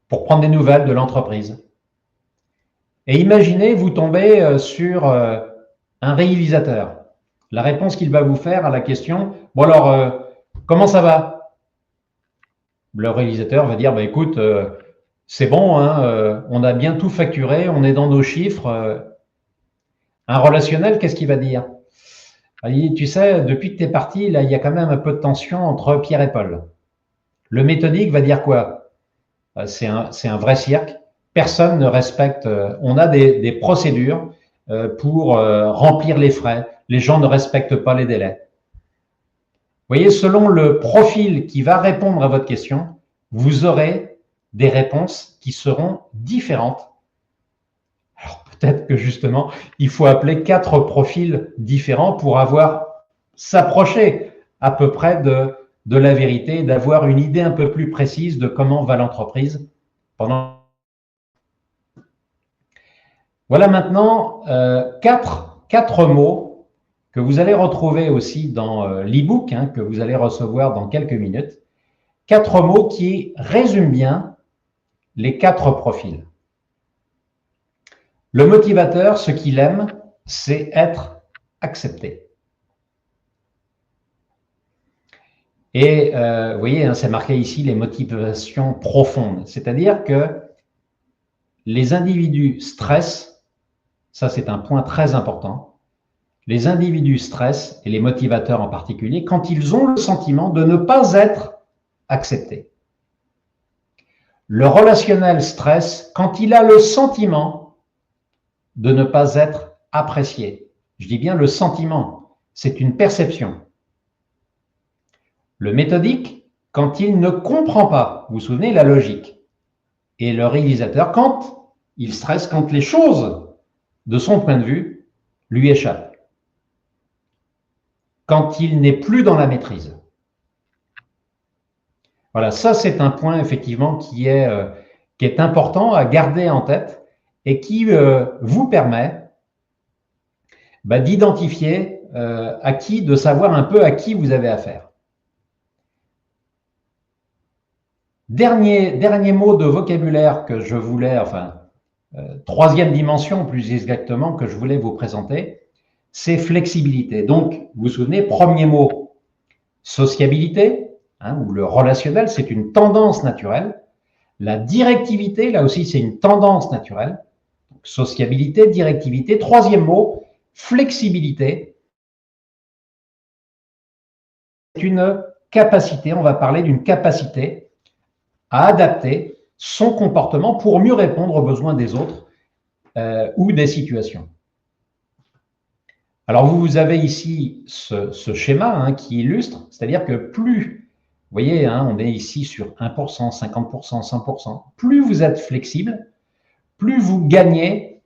pour prendre des nouvelles de l'entreprise. Et imaginez, vous tombez sur un réalisateur. La réponse qu'il va vous faire à la question, bon alors, comment ça va? Le réalisateur va dire, bah, écoute, c'est bon, on a bien tout facturé, on est dans nos chiffres. Un relationnel, qu'est-ce qu'il va dire? Il dit, tu sais, depuis que tu es parti, là, il y a quand même un peu de tension entre Pierre et Paul. Le méthodique va dire quoi? C'est un vrai cirque. Personne ne respecte. On a des procédures pour remplir les frais. Les gens ne respectent pas les délais. Vous voyez, selon le profil qui va répondre à votre question, vous aurez des réponses qui seront différentes. Alors peut-être que justement, il faut appeler 4 profils différents pour s'approcher à peu près de la vérité, d'avoir une idée un peu plus précise de comment va l'entreprise pendant. Voilà maintenant 4 mots que vous allez retrouver aussi dans l'e-book que vous allez recevoir dans quelques minutes. 4 mots qui résument bien les 4 profils. Le motivateur, ce qu'il aime, c'est être accepté. Et vous voyez, c'est marqué ici les motivations profondes. C'est-à-dire que les individus stressent, ça c'est un point très important, les individus stressent, et les motivateurs en particulier, quand ils ont le sentiment de ne pas être acceptés. Le relationnel stresse quand il a le sentiment de ne pas être apprécié. Je dis bien le sentiment, c'est une perception. Le méthodique, quand il ne comprend pas, vous vous souvenez, la logique. Et le réalisateur, quand il stresse, quand les choses, de son point de vue, lui échappent. Quand il n'est plus dans la maîtrise. Voilà, ça c'est un point effectivement qui est important à garder en tête et qui vous permet d'identifier de savoir un peu à qui vous avez affaire. Dernier mot de vocabulaire que je voulais, troisième dimension plus exactement que je voulais vous présenter, c'est flexibilité. Donc, vous vous souvenez, premier mot, sociabilité, ou le relationnel, c'est une tendance naturelle. La directivité, là aussi, c'est une tendance naturelle. Donc, sociabilité, directivité. Troisième mot, flexibilité. C'est une capacité, on va parler d'une capacité à adapter son comportement pour mieux répondre aux besoins des autres ou des situations. Alors, vous avez ici ce schéma hein, qui illustre, c'est-à-dire que plus, vous voyez, hein, on est ici sur 1%, 50%, 100%, plus vous êtes flexible, plus vous gagnez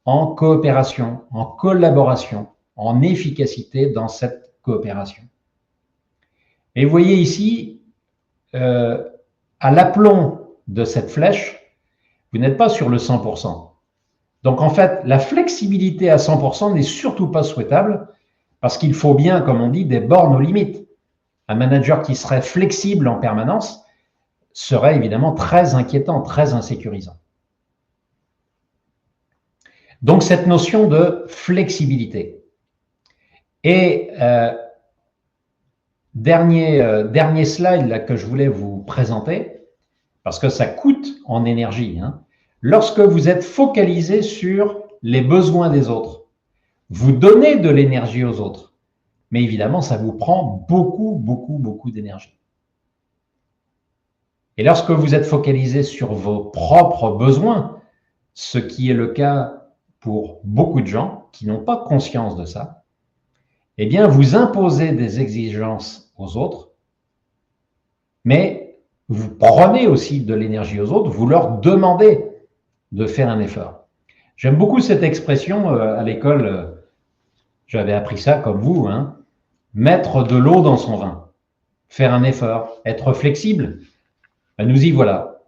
en coopération, en collaboration, en efficacité dans cette coopération. Et vous voyez ici, à l'aplomb de cette flèche, vous n'êtes pas sur le 100%. Donc en fait, la flexibilité à 100% n'est surtout pas souhaitable parce qu'il faut bien, comme on dit, des bornes aux limites. Un manager qui serait flexible en permanence serait évidemment très inquiétant, très insécurisant. Donc cette notion de flexibilité. Et dernier slide là, que je voulais vous présenter, parce que ça coûte en énergie, hein. Lorsque vous êtes focalisé sur les besoins des autres, vous donnez de l'énergie aux autres, mais évidemment, ça vous prend beaucoup d'énergie. Et lorsque vous êtes focalisé sur vos propres besoins, ce qui est le cas pour beaucoup de gens qui n'ont pas conscience de ça, eh bien, vous imposez des exigences aux autres, mais vous prenez aussi de l'énergie aux autres, vous leur demandez de faire un effort. J'aime beaucoup cette expression à l'école, j'avais appris ça comme vous, hein, mettre de l'eau dans son vin, faire un effort, être flexible, ben nous y voilà.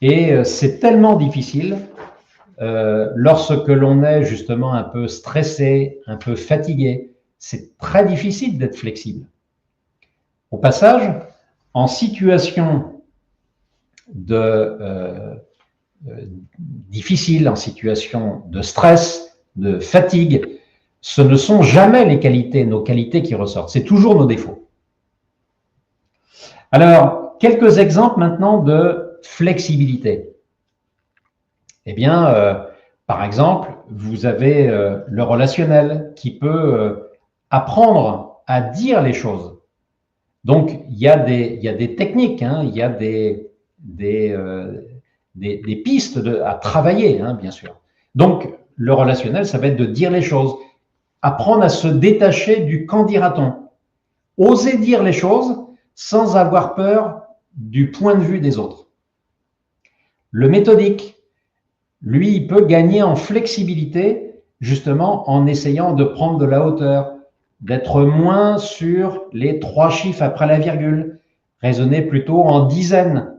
Et c'est tellement difficile lorsque l'on est justement un peu stressé, un peu fatigué, c'est très difficile d'être flexible. Au passage, en situation difficile, en situation de stress, de fatigue, ce ne sont jamais nos qualités qui ressortent, c'est toujours nos défauts. Alors, quelques exemples maintenant de flexibilité. Eh bien, par exemple, vous avez le relationnel qui peut apprendre à dire les choses. Donc, il y a des techniques, hein, il y a des pistes à travailler, hein, bien sûr. Donc, le relationnel, ça va être de dire les choses, apprendre à se détacher du qu'en dira-t-on, oser dire les choses sans avoir peur du point de vue des autres. Le méthodique, lui, il peut gagner en flexibilité justement en essayant de prendre de la hauteur, d'être moins sur les 3 chiffres après la virgule, raisonner plutôt en dizaines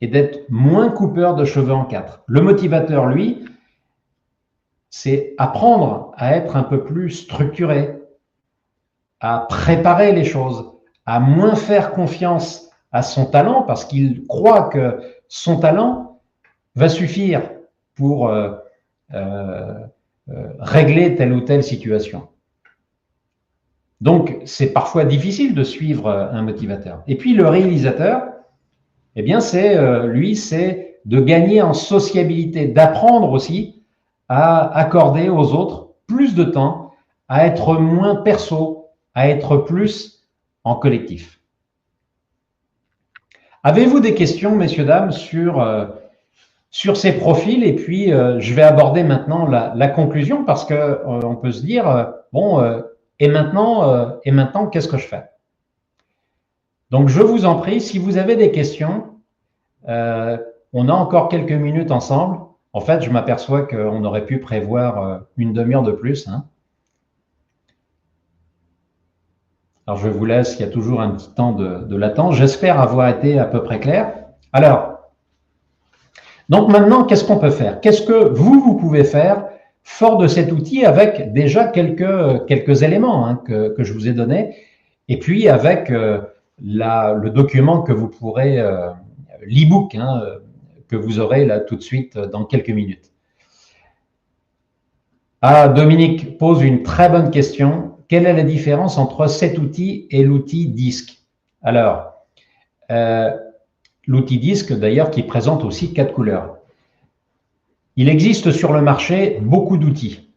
et d'être moins coupeur de cheveux en 4. Le motivateur, lui, c'est apprendre à être un peu plus structuré, à préparer les choses, à moins faire confiance à son talent parce qu'il croit que son talent va suffire pour régler telle ou telle situation. Donc, c'est parfois difficile de suivre un motivateur. Et puis, le réalisateur, eh bien, c'est de gagner en sociabilité, d'apprendre aussi à accorder aux autres plus de temps, à être moins perso, à être plus en collectif. Avez-vous des questions, messieurs, dames, sur ces profils? Et puis, je vais aborder maintenant la conclusion parce qu'on peut se dire, et maintenant, qu'est-ce que je fais? Donc, je vous en prie, si vous avez des questions, on a encore quelques minutes ensemble. En fait, je m'aperçois qu'on aurait pu prévoir une demi-heure de plus, hein. Alors, je vous laisse, il y a toujours un petit temps de latence. J'espère avoir été à peu près clair. Alors, donc maintenant, qu'est-ce qu'on peut faire? Qu'est-ce que vous pouvez faire fort de cet outil avec déjà quelques éléments hein, que je vous ai donnés et puis avec le document que vous pourrez, l'e-book hein, que vous aurez là tout de suite dans quelques minutes. Ah, Dominique pose une très bonne question. Quelle est la différence entre cet outil et l'outil disque? Alors, l'outil disque, d'ailleurs, qui présente aussi 4 couleurs. Il existe sur le marché beaucoup d'outils.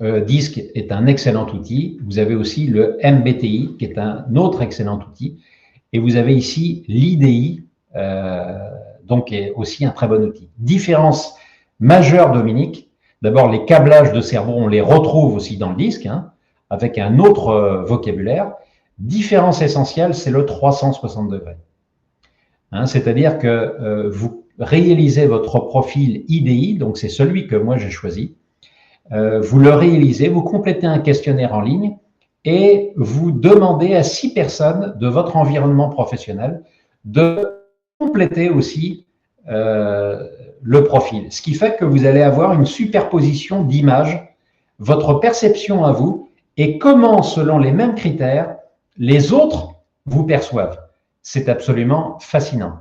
Disque est un excellent outil. Vous avez aussi le MBTI, qui est un autre excellent outil. Et vous avez ici l'IDI, donc qui est aussi un très bon outil. Différence majeure, Dominique, D'abord, les câblages de cerveau, on les retrouve aussi dans le disque, hein, avec un autre vocabulaire. Différence essentielle, c'est le 360 degrés. Hein, c'est-à-dire que vous réalisez votre profil IDI, donc c'est celui que moi j'ai choisi. Vous le réalisez, vous complétez un questionnaire en ligne et vous demandez à 6 personnes de votre environnement professionnel de compléter aussi le profil. Ce qui fait que vous allez avoir une superposition d'images, votre perception à vous et comment, selon les mêmes critères, les autres vous perçoivent. C'est absolument fascinant.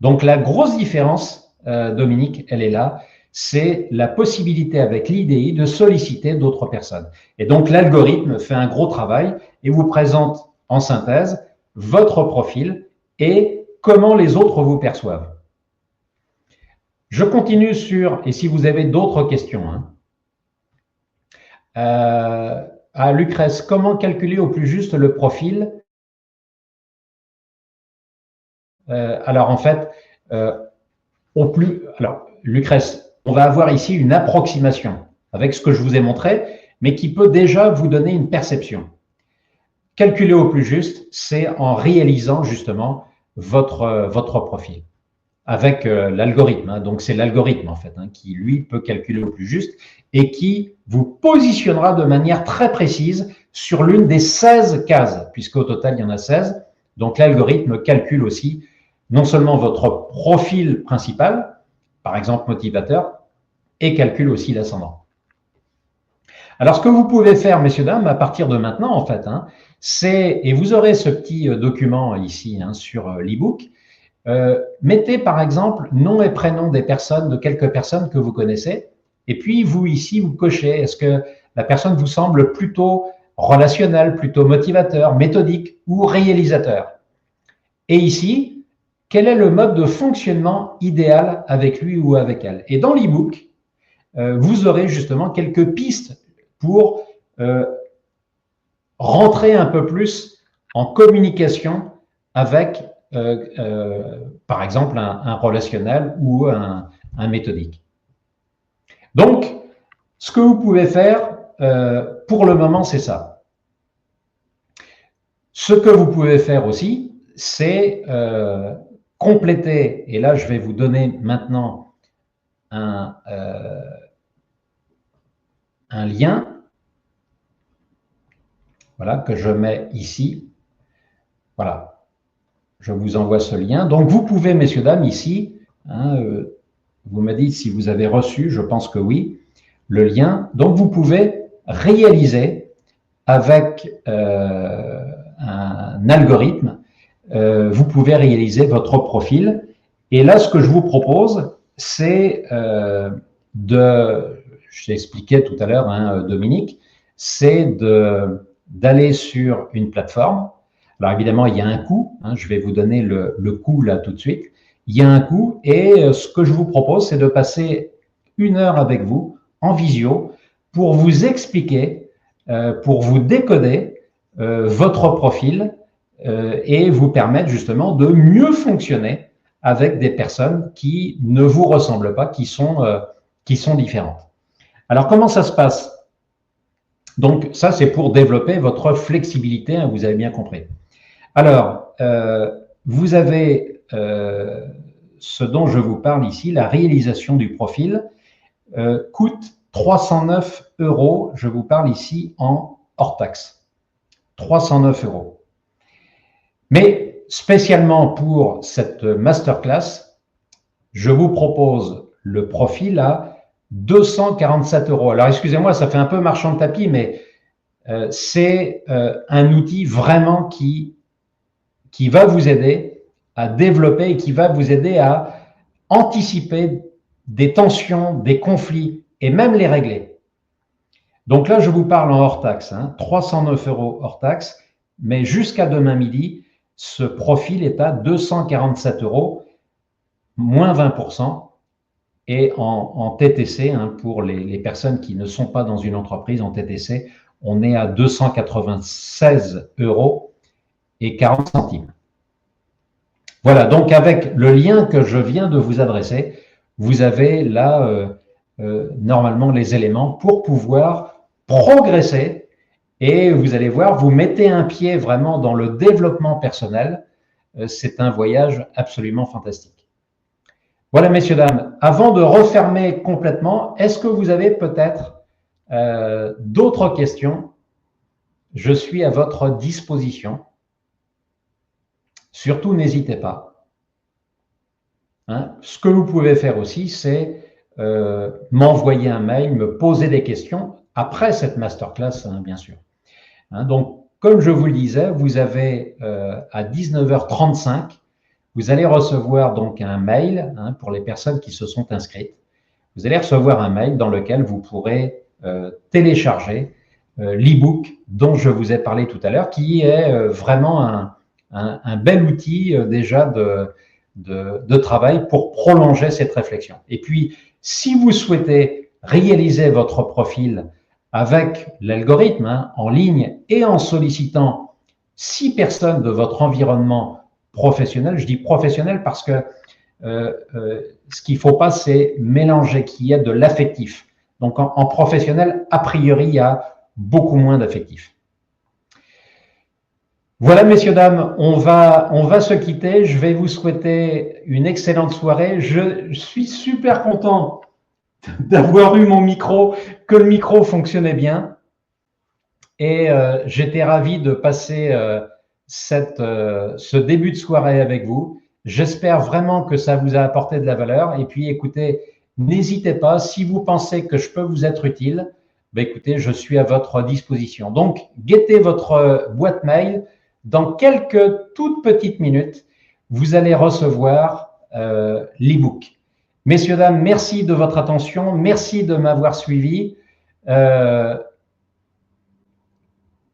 Donc la grosse différence, Dominique, elle est là, c'est la possibilité avec l'IDI de solliciter d'autres personnes. Et donc l'algorithme fait un gros travail et vous présente en synthèse votre profil et comment les autres vous perçoivent. Je continue sur, et si vous avez d'autres questions, à Lucrèce, comment calculer au plus juste le profil? Alors en fait, Lucrèce, on va avoir ici une approximation avec ce que je vous ai montré, mais qui peut déjà vous donner une perception. Calculer au plus juste, c'est en réalisant justement votre profil avec l'algorithme. Hein. Donc c'est l'algorithme en fait qui lui peut calculer au plus juste et qui vous positionnera de manière très précise sur l'une des 16 cases, puisqu'au total il y en a 16. Donc l'algorithme calcule aussi non seulement votre profil principal, par exemple motivateur, et calcule aussi l'ascendant. Alors, ce que vous pouvez faire, messieurs, dames, à partir de maintenant, en fait, c'est, et vous aurez ce petit document ici sur l'e-book, mettez par exemple nom et prénom des personnes, de quelques personnes que vous connaissez, et puis vous ici, vous cochez, est-ce que la personne vous semble plutôt relationnelle, plutôt motivateur, méthodique ou réalisateur? Et ici, quel est le mode de fonctionnement idéal avec lui ou avec elle? Et dans l'e-book, vous aurez justement quelques pistes pour rentrer un peu plus en communication avec, par exemple, un relationnel ou un méthodique. Donc, ce que vous pouvez faire, pour le moment, c'est ça. Ce que vous pouvez faire aussi, c'est compléter, et là, je vais vous donner maintenant un lien, voilà, que je mets ici. Voilà, je vous envoie ce lien. Donc, vous pouvez, messieurs, dames, ici, vous me dites si vous avez reçu, je pense que oui, le lien. Donc, vous pouvez réaliser avec un algorithme, vous pouvez réaliser votre profil. Et là, ce que je vous propose, c'est je t'expliquais tout à l'heure, Dominique, c'est d'aller sur une plateforme. Alors évidemment, il y a un coût, je vais vous donner le coût là tout de suite. Il y a un coût et ce que je vous propose, c'est de passer 1 heure avec vous en visio pour vous expliquer, pour vous décoder votre profil et vous permettre justement de mieux fonctionner avec des personnes qui ne vous ressemblent pas, qui sont différentes. Alors, comment ça se passe? Donc, ça, c'est pour développer votre flexibilité, vous avez bien compris. Alors, vous avez ce dont je vous parle ici, la réalisation du profil, coûte 309 €. Je vous parle ici en hors taxe. 309 €. Mais spécialement pour cette masterclass, je vous propose le profil à 247 €. Alors, excusez-moi, ça fait un peu marchand de tapis, mais c'est un outil vraiment qui va vous aider à développer et qui va vous aider à anticiper des tensions, des conflits et même les régler. Donc là, je vous parle en hors taxe, 309 € hors taxe, mais jusqu'à demain midi, ce profil est à 247 €, moins 20%. Et en TTC, pour les personnes qui ne sont pas dans une entreprise, en TTC, on est à 296 € et 40 centimes. Voilà, donc avec le lien que je viens de vous adresser, vous avez là normalement les éléments pour pouvoir progresser. Et vous allez voir, vous mettez un pied vraiment dans le développement personnel. C'est un voyage absolument fantastique. Voilà, messieurs, dames, avant de refermer complètement, est-ce que vous avez peut-être d'autres questions? Je suis à votre disposition. Surtout, n'hésitez pas. Hein? Ce que vous pouvez faire aussi, c'est m'envoyer un mail, me poser des questions après cette masterclass, hein, bien sûr. Hein, donc, comme je vous le disais, vous avez à 19h35, vous allez recevoir donc un mail, hein, pour les personnes qui se sont inscrites. Vous allez recevoir un mail dans lequel vous pourrez télécharger l'e-book dont je vous ai parlé tout à l'heure, qui est vraiment un bel outil déjà de travail pour prolonger cette réflexion. Et puis, si vous souhaitez réaliser votre profil avec l'algorithme, hein, en ligne et en sollicitant 6 personnes de votre environnement professionnel, je dis professionnel parce que ce qu'il ne faut pas, c'est mélanger, qu'il y ait de l'affectif. Donc, en professionnel, a priori, il y a beaucoup moins d'affectif. Voilà, messieurs, dames, on va se quitter. Je vais vous souhaiter une excellente soirée. Je suis super content d'avoir eu mon micro, que le micro fonctionnait bien. Et j'étais ravi de passer ce début de soirée avec vous. J'espère vraiment que ça vous a apporté de la valeur. Et puis, écoutez, n'hésitez pas, si vous pensez que je peux vous être utile, ben écoutez, je suis à votre disposition. Donc, guettez votre boîte mail. Dans quelques toutes petites minutes, vous allez recevoir l'e-book. Messieurs, dames, merci de votre attention. Merci de m'avoir suivi.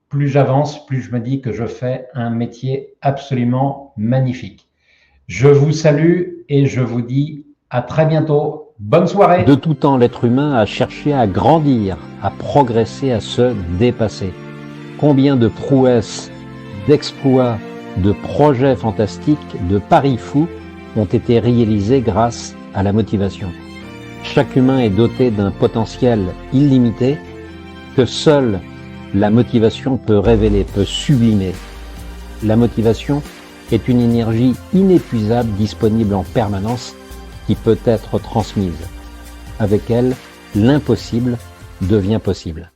Plus j'avance, plus je me dis que je fais un métier absolument magnifique. Je vous salue et je vous dis à très bientôt. Bonne soirée. De tout temps, l'être humain a cherché à grandir, à progresser, à se dépasser. Combien de prouesses, d'exploits, de projets fantastiques, de paris fous ont été réalisés grâce à la motivation. Chaque humain est doté d'un potentiel illimité que seule la motivation peut révéler, peut sublimer. La motivation est une énergie inépuisable disponible en permanence qui peut être transmise. Avec elle, l'impossible devient possible.